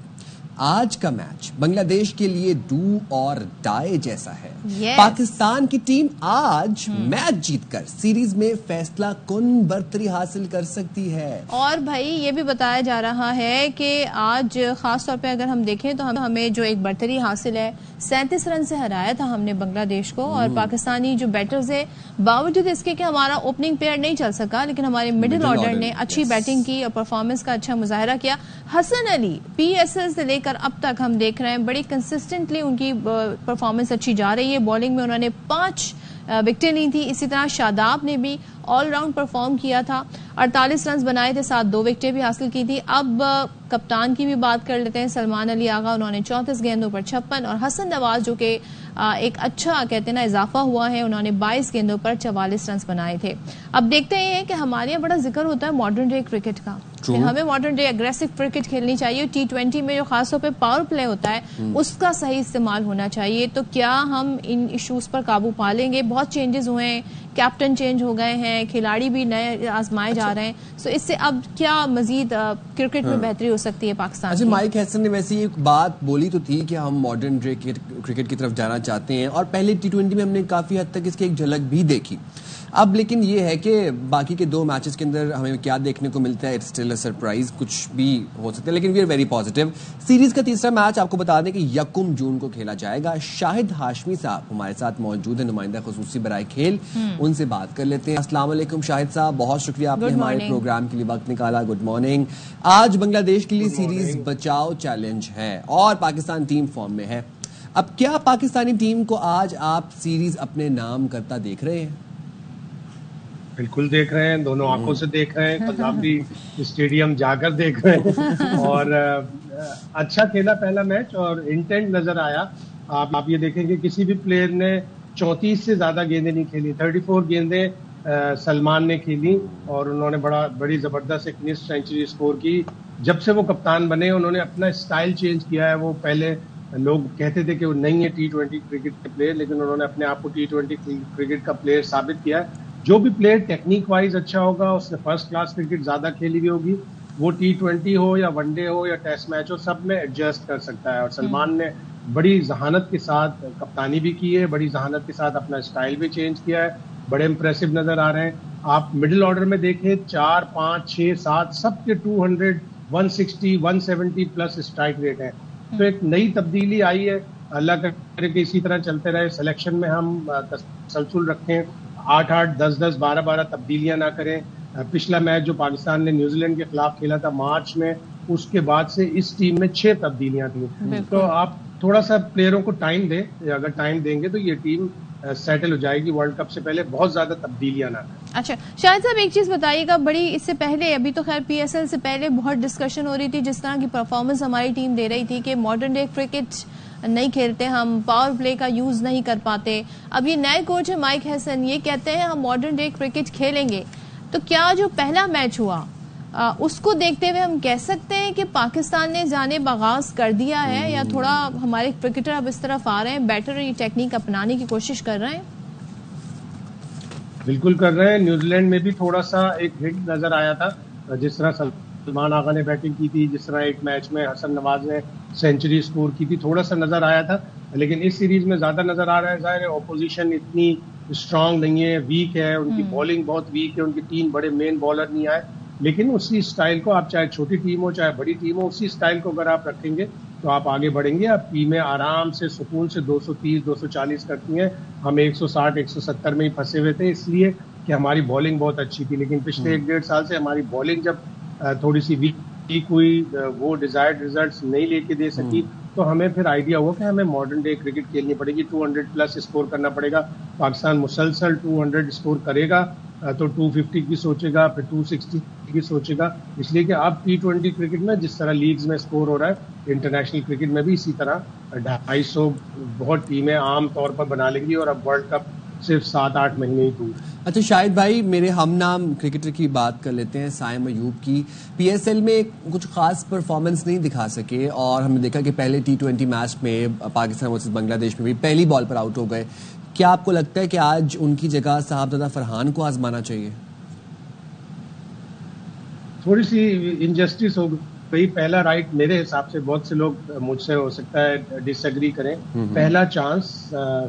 آج کا میچ بنگلہ دیش کے لیے ڈو اور ڈائی جیسا ہے. پاکستان کی ٹیم آج میچ جیت کر سیریز میں فیصلہ کن برتری حاصل کر سکتی ہے. اور بھائی یہ بھی بتایا جا رہا ہے کہ آج خاص طور پہ اگر ہم دیکھیں تو ہمیں جو ایک برتری حاصل ہے, 37 رن سے ہرایا تھا ہم نے بنگلہ دیش کو. اور پاکستانی جو بیٹرز ہیں باوجود اس کے کہ ہمارا اوپننگ پیئر نہیں چل سکا, لیکن ہمارے مڈل آرڈر نے اچھی بیٹنگ کی اور پرفارمنس کا اچھا مظاہرہ کیا. Hasan Ali P S L سے لے کر اب تک ہم دیکھ رہے ہیں بڑی کنسسٹنٹلی ان کی پرفارمنس اچھی جا رہی ہے. بالنگ میں انہوں نے 5 وکٹیں لی تھی. اسی طرح شاداب نے بھی آل راؤنڈ پرفارم کیا تھا, 48 رنز بنائے تھے, 2 وکٹیں بھی حاصل کی تھی. اب کپتان کی بھی بات کر لیتے ہیں, سلمان علی آغا, انہوں نے 34 گیندوں پر 56, اور حسن نواز جو کہ ایک اچھا کہتے ہیں نا اضافہ ہوا ہے, انہوں نے 22 گیندوں پر 44 رنز بنائے تھے. اب دیکھتے ہیں کہ ہمارے یہاں بڑا ذکر ہوتا ہے ماڈرن ڈے کرکٹ کا, کہ ہمیں ماڈرن ڈے اگریسو کرکٹ کھیلنی چاہیے. T20 میں جو خاص طور پہ پاور پلے ہوتا ہے اس کا صحیح استعمال ہونا چاہیے. تو کیا ہم ان ایشوز پر قابو پا لیں گے؟ بہت چینجز ہوئے ہیں, کیپٹن چینج ہو گئے ہیں, کھلاڑی بھی نئے آزمائے جا رہے ہیں. سو اس سے اب کیا مزید کرکٹ میں بہتری ہو سکتی ہے پاکستان؟ اچھا, مائک ہیسن نے ویسے ایک بات بولی تو تھی کہ ہم ماڈرن ڈے کرکٹ کی طرف جانا چاہتے ہیں, اور پہلے T20 میں ہم نے کافی حد تک اس کی ایک جھلک بھی دیکھی. اب لیکن یہ ہے کہ باقی کے 2 میچز کے اندر ہمیں کیا دیکھنے کو ملتا ہے, اٹس اسٹل اے سرپرائز, کچھ بھی ہو سکتا ہے, لیکن we are very positive. Series کا تیسرا میچ آپ کو بتا دیں کہ 1 جون کو کھیلا جائے گا. شاہد ہاشمی صاحب ہمارے ساتھ موجود ہیں, نمائندہ خصوصی برائے کھیل, ان سے بات کر لیتے ہیں. السلام علیکم شاہد صاحب, بہت شکریہ آپ نے ہمارے پروگرام کے لیے وقت نکالا. Good morning. آج بنگلہ دیش کے لیے سیریز بچاؤ چیلنج ہے اور پاکستان ٹیم فارم میں ہے. اب کیا پاکستانی ٹیم کو آج آپ سیریز اپنے نام کرتا دیکھ رہے ہیں؟ بالکل دیکھ رہے ہیں, دونوں آنکھوں سے دیکھ رہے ہیں, قذافی اسٹیڈیم جا کر دیکھ رہے ہیں. اور اچھا کھیلا پہلا میچ اور انٹینٹ نظر آیا. آپ یہ دیکھیں کہ کسی بھی پلیئر نے 34 سے زیادہ گیندیں نہیں کھیلی, 34 گیندیں سلمان نے کھیلی, اور انہوں نے بڑی زبردست ایک 19 سینچری اسکور کی. جب سے وہ کپتان بنے انہوں نے اپنا اسٹائل چینج کیا ہے. وہ پہلے لوگ کہتے تھے کہ وہ نہیں ہے T20 کرکٹ کے پلیئر, لیکن انہوں نے اپنے آپ کو T20 کرکٹ کا پلیئر ثابت کیا ہے. جو بھی پلیئر ٹیکنیک وائز اچھا ہوگا, اس نے فرسٹ کلاس کرکٹ زیادہ کھیلی ہوئی ہوگی, وہ T20 ہو یا ون ڈے ہو یا ٹیسٹ میچ ہو, سب میں ایڈجسٹ کر سکتا ہے. اور سلمان نے بڑی ذہانت کے ساتھ کپتانی بھی کی ہے, بڑی ذہانت کے ساتھ اپنا اسٹائل بھی چینج کیا ہے, بڑے امپریسو نظر آ رہے ہیں. آپ مڈل آرڈر میں دیکھیں 4, 5, 6, 7 سب کے 200, 160, 170 پلس اسٹرائک ریٹ ہے. تو ایک نئی تبدیلی آئی ہے. اللہ کرے کہ اسی طرح چلتے رہے. سلیکشن میں ہم تسلسل رکھیں, 8, 10, 12 تبدیلیاں نہ کریں. پچھلا میچ جو پاکستان نے نیوزی لینڈ کے خلاف کھیلا تھا مارچ میں, اس کے بعد سے اس ٹیم میں 6 تبدیلیاں تھیں. تو آپ تھوڑا سا پلیئروں کو ٹائم دیں. اگر ٹائم دیں گے تو یہ ٹیم سیٹل ہو جائے گی. ورلڈ کپ سے پہلے بہت زیادہ تبدیلیاں نہ کریں. اچھا شاہد صاحب ایک چیز بتائیے گا, بڑی اس سے پہلے, ابھی تو خیر پی ایس ایل سے پہلے بہت ڈسکشن ہو رہی تھی, جس طرح کی پرفارمنس ہماری ٹیم دے رہی تھی کہ ماڈرن ڈے کرکٹ نہیں کھیلتے ہم, پاور پلے کا یوز نہیں کر پاتے. اب یہ نئے کوچ ہے مائک ہیسن, یہ کہتے ہیں ہم ماڈرن ڈے کرکٹ کھیلیں گے. تو کیا جو پہلا میچ ہوا اس کو دیکھتے ہوئے ہم کہہ سکتے ہیں کہ پاکستان نے جانب آغاز کر دیا ہے, یا تھوڑا ہمارے کرکٹر اب اس طرف آ رہے ہیں, بیٹر یہ ٹیکنیک اپنانے کی کوشش کر رہے ہیں؟ بالکل کر رہے ہیں. نیوزی لینڈ میں بھی تھوڑا سا ایک ہٹ نظر آیا تھا, جس طرح سلمان آغا نے بیٹنگ کی تھی, جس طرح ایک میچ میں حسن نواز نے سینچری سکور کی تھی, تھوڑا سا نظر آیا تھا. لیکن اس سیریز میں زیادہ نظر آ رہا ہے. ظاہر ہے اپوزیشن اتنی اسٹرانگ نہیں ہے, ویک ہے, ان کی بالنگ بہت ویک ہے, ان کے 3 بڑے مین بالر نہیں آئے. لیکن اسی اسٹائل کو آپ, چاہے چھوٹی ٹیم ہو چاہے بڑی ٹیم ہو, اسی اسٹائل کو اگر آپ رکھیں گے تو آپ آگے بڑھیں گے. آپ ٹیمیں آرام سے سکون سے 230, 240 کرتی ہیں. ہم 160, 170 میں ہی پھنسے ہوئے تھے, اس لیے کہ ہماری بالنگ بہت اچھی تھی. لیکن پچھلے 1-1.5 سال سے ہماری بالنگ جب تھوڑی سی ویک ہوئی, وہ ڈیزائرڈ ریزلٹس نہیں لے کے دے سکی, تو ہمیں پھر آئیڈیا ہوا کہ ہمیں ماڈرن ڈے کرکٹ کھیلنی پڑے گی. 200 پلس اسکور کرنا پڑے گا. پاکستان مسلسل 200 اسکور کرے گا تو 250 کی سوچے گا, پھر 260 کی سوچے گا. اس لیے کہ اب T20 کرکٹ میں جس طرح لیگز میں اسکور ہو رہا ہے, انٹرنیشنل کرکٹ میں بھی اسی طرح 250 بہت ٹیمیں عام طور پر بنا لیں گی, اور اب ورلڈ کپ صرف 7-8 مہینے ہی دور. اچھا شاہد بھائی, میرے ہم نام کرکٹر کی بات کر لیتے ہیں, سائم ایوب کی. پی ایس ایل میں کچھ خاص پرفارمنس نہیں دکھا سکے, اور ہم نے دیکھا کہ پہلے T20 میچ میں پاکستان ورسز بنگلہ دیش میں بھی پہلی بال پر آؤٹ ہو گئے. کیا آپ کو لگتا ہے کہ آج ان کی جگہ صاحبزادہ فرحان کو آزمانا چاہیے؟ تھوڑی سی انجسٹس ہو گئی. پہلا رائٹ میرے حساب سے, بہت سے لوگ مجھ سے ہو سکتا ہے ڈس ایگری کریں, پہلا چانس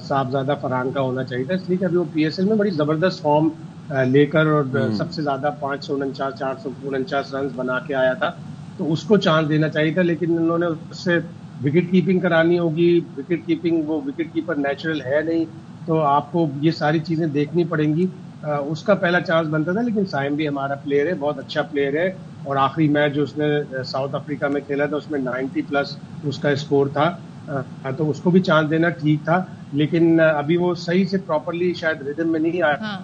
صاحبزادہ فرحان کا ہونا چاہیے تھا. اس لیے کہ ابھی وہ پی ایس ایل میں بڑی زبردست فارم لے کر, اور سب سے زیادہ 549, 449 رنز بنا کے آیا تھا, تو اس کو چانس دینا چاہیے تھا. لیکن انہوں نے اس سے وکٹ کیپنگ کرانی ہوگی. وکٹ کیپنگ, وہ وکٹ کیپر نیچرل ہے نہیں, تو آپ کو یہ ساری چیزیں دیکھنی پڑیں گی. اس کا پہلا چانس بنتا تھا. لیکن سائم بھی ہمارا پلیئر ہے, بہت اچھا پلیئر ہے, اور آخری میچ جو اس نے ساؤتھ افریقہ میں کھیلا تھا اس میں 90 پلس اس کا اسکور تھا, تو اس کو بھی چانس دینا ٹھیک تھا. لیکن ابھی وہ صحیح سے پراپرلی شاید ریدم میں نہیں آیا.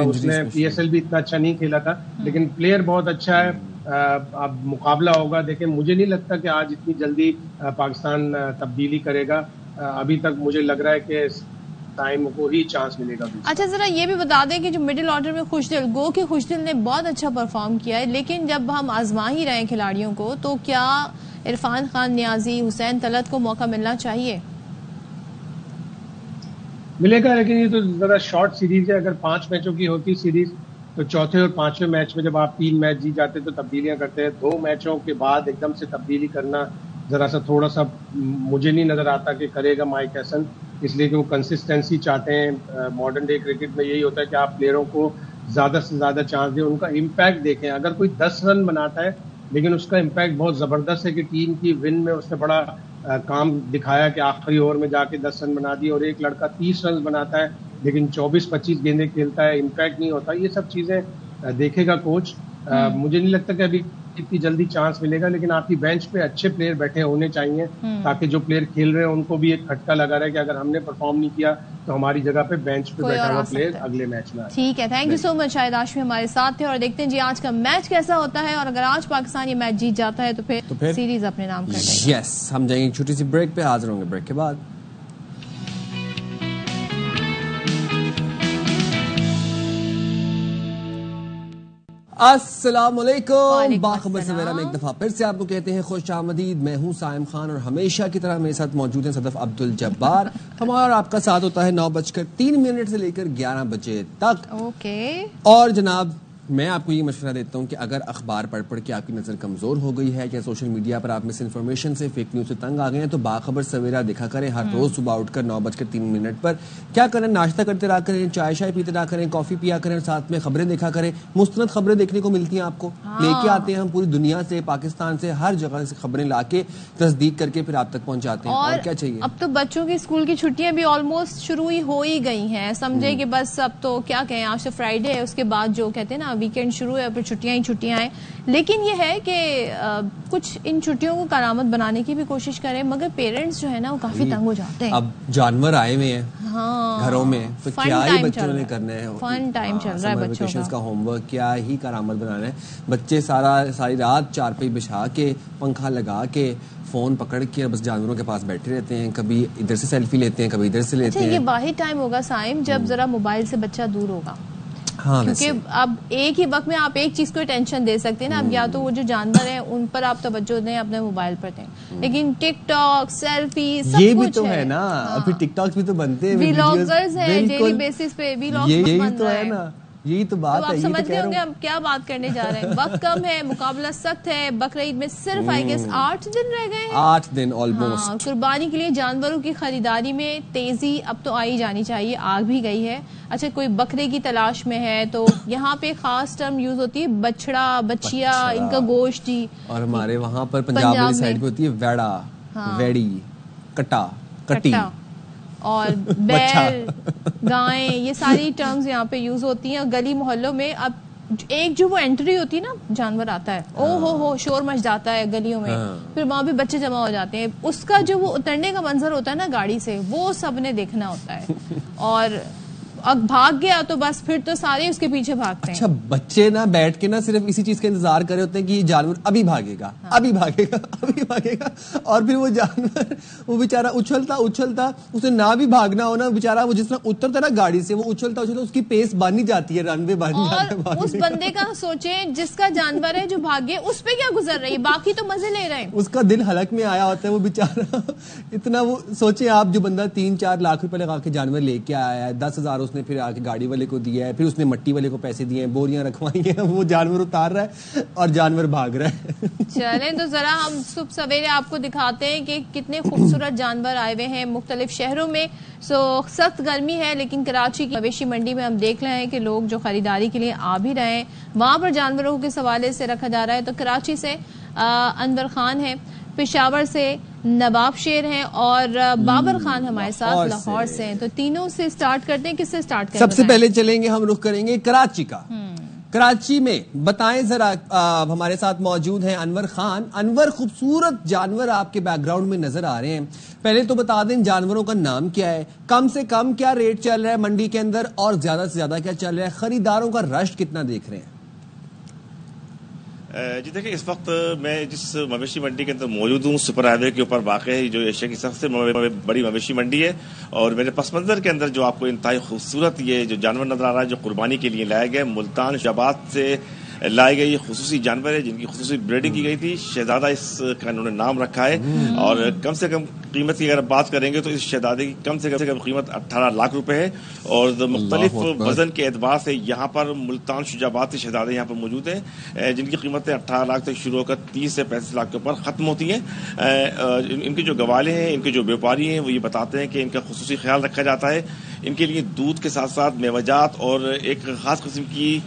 اس نے پی ایس ایل بھی اتنا اچھا نہیں کھیلا تھا, لیکن پلیئر بہت اچھا ہے. اب مقابلہ ہوگا, دیکھیں مجھے نہیں لگتا کہ آج اتنی جلدی پاکستان تبدیلی کرے گا. ابھی تک مجھے لگ رہا ہے کہ ٹائم کو ہی چانس ملے گا. اچھا ذرا یہ بھی بتا دیں کہ جو مڈل آرڈر میں خوشدل, گو کہ خوشدل نے بہت اچھا پرفارم کیا ہے, لیکن جب ہم آزما ہی رہے ہیں کھلاڑیوں کو, تو کیا عرفان خان نیازی, حسین طلعت کو موقع ملنا چاہیے؟ ملے گا, لیکن یہ تو ذرا شارٹ سیریز ہے. اگر 5 میچوں کی ہوتی سیریز تو چوتھے اور 5ویں میچ میں جب آپ 3 میچ جیت جاتے تو تبدیلیاں کرتے ہیں. 2 میچوں کے بعد ایک دم سے تبدیلی کرنا ذرا سا تھوڑا سا مجھے نہیں نظر آتا کہ کرے گا مائک ہیسن, اس لیے کہ وہ کنسسٹنسی چاہتے ہیں. ماڈرن ڈے کرکٹ میں یہی ہوتا ہے کہ آپ پلیئروں کو زیادہ سے زیادہ چانس دیں, ان کا امپیکٹ دیکھیں. اگر کوئی 10 رن بناتا ہے لیکن اس کا امپیکٹ بہت زبردست ہے کہ ٹیم کی ون میں اس نے بڑا کام دکھایا کہ آخری اوور میں جا کے 10 رن بنا دی, اور ایک لڑکا 30 رن بناتا ہے لیکن 24-25 گیندیں کھیلتا ہے, امپیکٹ نہیں ہوتا. یہ سب چیزیں دیکھے گا کوچ. مجھے نہیں لگتا کہ ابھی اتنی جلدی چانس ملے گا, لیکن آپ کی بینچ پہ اچھے پلیئر بیٹھے ہونے چاہیے تاکہ جو پلیئر کھیل رہے ہیں ان کو بھی ایک کھٹکا لگا رہا ہے کہ اگر ہم نے پرفارم نہیں کیا تو ہماری جگہ پہ بینچ پہ بیٹھا ہوا پلیئر اگلے میچ میں. ٹھیک ہے, تھینک یو سو مچ. شاہد ہاشمی ہمارے ساتھ تھے, اور دیکھتے ہیں جی آج کا میچ کیسا ہوتا ہے, اور اگر آج پاکستان یہ میچ جیت جاتا ہے تو پھر سیریز اپنے نام کر لے گا. یس, ہم جائیں گے ایک چھوٹی سی بریک پہ, حاضر ہوں گے بریک کے بعد. السلام علیکم, باخبر سویرا میں ایک دفعہ پھر سے آپ کو کہتے ہیں خوش آمدید. میں ہوں سائم خان, اور ہمیشہ کی طرح میرے ساتھ موجود ہیں صدف عبد الجبار. ہمارا اور آپ کا ساتھ ہوتا ہے 9:03 سے لے کر 11 بجے تک. اوکے. اور جناب میں آپ کو یہ مشورہ دیتا ہوں کہ اگر اخبار پڑھ پڑھ کے آپ کی نظر کمزور ہو گئی ہے یا سوشل میڈیا پر آپ مس انفارمیشن سے فیک نیوز سے تنگ آ گئے ہیں تو باخبر سویرا دیکھا کریں ہر روز صبح اٹھ کر 9:03 پر. کیا کریں؟ ناشتہ کرتے رہا کریں, چائے پیتے رہا کریں, کافی پیا کریں, ساتھ میں خبریں دیکھا کریں. مستند خبریں دیکھنے کو ملتی ہیں آپ کو, لے کے آتے ہیں ہم پوری دنیا سے, پاکستان سے, ہر جگہ سے خبریں لا کے تصدیق کر کے پھر آپ تک پہنچاتے ہیں. اور کیا چاہیے؟ اب تو بچوں کی اسکول کی چھٹیاں بھی آلموسٹ شروع ہی ہو ہی گئی ہیں. سمجھے کہ بس اب تو کیا کہیں, آج سے فرائیڈے ہے, اس کے بعد جو کہتے ہیں نا ویکینڈ شروع ہے, پھر چھٹیاں ہی چھٹیاں ہیں. لیکن یہ ہے کہ کچھ ان چھٹیوں کو کارآمد بنانے کی بھی کوشش کریں, مگر پیرنٹس جو ہے نا وہ کافی تنگ ہو جاتے ہیں. اب جانور آئے ہوئے ہیں گھروں میں, تو کیا ہی بچوں نے کرنا ہے, فن ٹائم چل رہا ہے بچوں کا ہوم ورک کیا ہی کارآمد بنانا ہے. بچے ساری رات چارپائی بچھا کے, پنکھا لگا کے, فون پکڑ کے بس جانوروں کے پاس بیٹھے رہتے ہیں. کبھی ادھر سے سیلفی لیتے ہیں, کبھی ادھر سے لیتے ہیں. یہ واحد ٹائم ہوگا سائم جب ذرا موبائل سے بچہ دور ہوگا, کیونکہ اب ایک ہی وقت میں آپ ایک چیز کو ٹینشن دے سکتے ہیں نا. اب یا تو وہ جو جانور ہیں ان پر آپ توجہ دیں, اپنے موبائل پر دیں, لیکن ٹک ٹاک, سیلفی, یہ بھی تو ہے نا. ابھی ٹک ٹاک بھی تو بنتے ہیں, ویلاگرز ہیں ڈیلی بیسس پہ, یہی تو ہے نا, یہی تو بات ہے. آپ سمجھ گئے ہوں گے ہم کیا بات کرنے جا رہے ہیں. وقت کم ہے, مقابلہ سخت ہے. بقرعید میں صرف آئی گیس 8 دن رہ گئے ہیں, 8 دن آلموسٹ. قربانی کے لیے جانوروں کی خریداری میں تیزی اب تو آئی جانی چاہیے, آ بھی گئی ہے. اچھا, کوئی بکرے کی تلاش میں ہے تو یہاں پہ خاص ٹرم یوز ہوتی ہے بچڑا, بچیا, ان کا گوشت. اور ہمارے وہاں پر پنجاب والی سائڈ پہ ہوتی ہے ویڑا, ویڑی, کٹا, کٹی, اور بیل, گائیں, یہ ساری ٹرمز یہاں پہ یوز ہوتی ہیں. گلی محلوں میں اب ایک جو وہ انٹری ہوتی ہے نا, جانور آتا ہے, ہو شور مچ جاتا ہے گلیوں میں, پھر وہاں بھی بچے جمع ہو جاتے ہیں. اس کا جو وہ اترنے کا منظر ہوتا ہے نا گاڑی سے, وہ سب نے دیکھنا ہوتا ہے. اور اب بھاگ گیا تو بس پھر تو سارے اس کے پیچھے بھاگتے ہیں. اچھا, بچے نا بیٹھ کے نا صرف اسی چیز کا انتظار کر رہے ہوتے ہیں کہ یہ جانور ابھی بھاگے گا, ابھی بھاگے گا, ابھی بھاگے گا. اور پھر وہ جانور وہ بےچارا اچھلتا اسے نہ بھی بھاگنا ہونا, بےچارا وہ جس طرح اترتا ہے نا گاڑی سے, وہ اچھلتا اس کی پیس بانی جاتی ہے, رن وے بانی جاتا ہے. اور اس بندے کا سوچیں جس کا جانور ہے جو بھاگے, اس پہ کیا گزر رہی ہے, باقی تو مزے لے رہے ہیں. اس کا دل حلق میں آیا ہوتا ہے وہ بےچارا اتنا. وہ سوچیں آپ, جو بندہ 3-4 لاکھ روپے لگا کے جانور لے کے آیا ہے, 10,000 اس نے پھر آ کے گاڑی والے کو دیا ہے, پھر اس نے مٹی والے کو پیسے دیے ہیں, بوریاں رکھوائی ہیں, وہ جانور اتار رہا ہے اور جانور بھاگ رہا ہے. چلیں تو ذرا ہم صبح سویرے آپ کو دکھاتے ہیں کہ کتنے خوبصورت جانور آئے ہوئے ہیں مختلف شہروں میں. سخت گرمی ہے, لیکن کراچی کی مویشی منڈی میں ہم دیکھ رہے ہیں کہ لوگ جو خریداری کے لیے آ بھی رہے ہیں, وہاں پر جانوروں کے حوالے سے رکھا جا رہا ہے. تو کراچی سے انور خان ہے, پشاور سے نواب شیر ہیں, اور بابر خان ہمارے ساتھ لاہور سے ہیں. تو تینوں سے سٹارٹ کرتے ہیں, کس سے سٹارٹ کریں؟ سب سے پہلے چلیں گے, ہم رخ کریں گے کراچی کا. کراچی میں بتائیں ذرا, ہمارے ساتھ موجود ہیں انور خان. انور, خوبصورت جانور آپ کے بیک گراؤنڈ میں نظر آ رہے ہیں. پہلے تو بتا دیں جانوروں کا نام کیا ہے, کم سے کم کیا ریٹ چل رہا ہے منڈی کے اندر, اور زیادہ سے زیادہ کیا چل رہا ہے, خریداروں کا رش کتنا دیکھ رہے ہیں؟ جی دیکھیں, اس وقت میں جس مویشی منڈی کے اندر موجود ہوں, سپر ہائی وے کے اوپر واقع ہے, جو ایشیا کی سب سے بڑی مویشی منڈی ہے. اور میرے پس منظر کے اندر جو آپ کو انتہائی خوبصورت یہ جو جانور نظر آ رہا ہے, جو قربانی کے لیے لایا گیا, ملتان شہباز سے لائے گئے یہ خصوصی جانور ہے, جن کی خصوصی بریڈنگ کی گئی تھی. شہزادہ اس کا انہوں نے نام رکھا ہے, اور کم سے کم قیمت کی اگر بات کریں گے تو اس شہزادے کی کم سے کم قیمت 18 لاکھ روپے ہے. اور مختلف وزن کے اعتبار سے یہاں پر ملتان شجابات کے شہزادے یہاں پر موجود ہیں, جن کی قیمتیں 18 لاکھ تک شروع ہو کر 30 سے 35 لاکھ کے اوپر ختم ہوتی ہیں. ان کے جو گوالے ہیں, ان کے جو بیوپاری ہیں, وہ یہ بتاتے ہیں کہ ان کا خصوصی خیال رکھا جاتا ہے. ان کے لیے دودھ کے ساتھ ساتھ میوجات اور ایک خاص قسم کی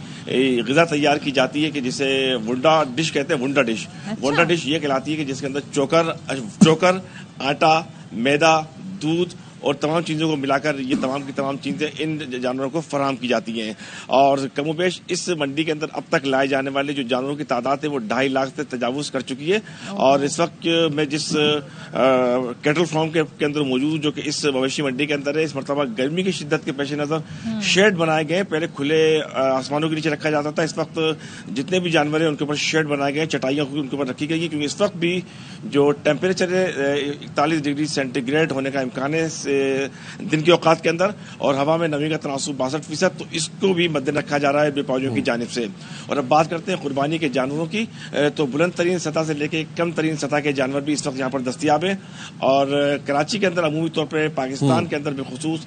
غذا تیار کی جاتی ہے کہ جسے ونڈا ڈش کہتے ہیں. ونڈا ڈش, ونڈا ڈش یہ کہلاتی ہے کہ جس کے اندر چوکر, آٹا, میدا, دودھ اور تمام چیزوں کو ملا کر یہ تمام کی تمام چیزیں ان جانوروں کو فراہم کی جاتی ہیں. اور کم و بیش اس منڈی کے اندر اب تک لائے جانے والے جو جانوروں کی تعداد ہے وہ 2.5 لاکھ سے تجاوز کر چکی ہے. اور اس وقت میں جس کیٹل فارم کے اندر موجود, جو کہ اس مویشی منڈی کے اندر ہے, اس مرتبہ گرمی کی شدت کے پیش نظر شیڈ بنائے گئے. پہلے کھلے آسمانوں کے نیچے رکھا جاتا تھا, اس وقت جتنے بھی جانور ہیں ان کے اوپر شیڈ بنائے گئے, چٹائیاں ان کے اوپر رکھی گئی ہیں, کیونکہ اس وقت بھی جو ٹیمپریچر ہے 41 ڈگری سینٹی گریڈ ہونے کا امکان ہے دن کے اوقات کے اندر, اور ہوا میں نمی کا تناسب 62%, تو اس کو بھی مد رکھا جا رہا ہے بیپاریوں کی جانب سے. اور اب بات کرتے ہیں قربانی کے جانوروں کی, تو بلند ترین سطح سے لے کے کم ترین سطح کے جانور بھی اس وقت یہاں پر دستیاب ہیں. اور کراچی کے اندر عمومی طور پر پاکستان کے اندر بالخصوص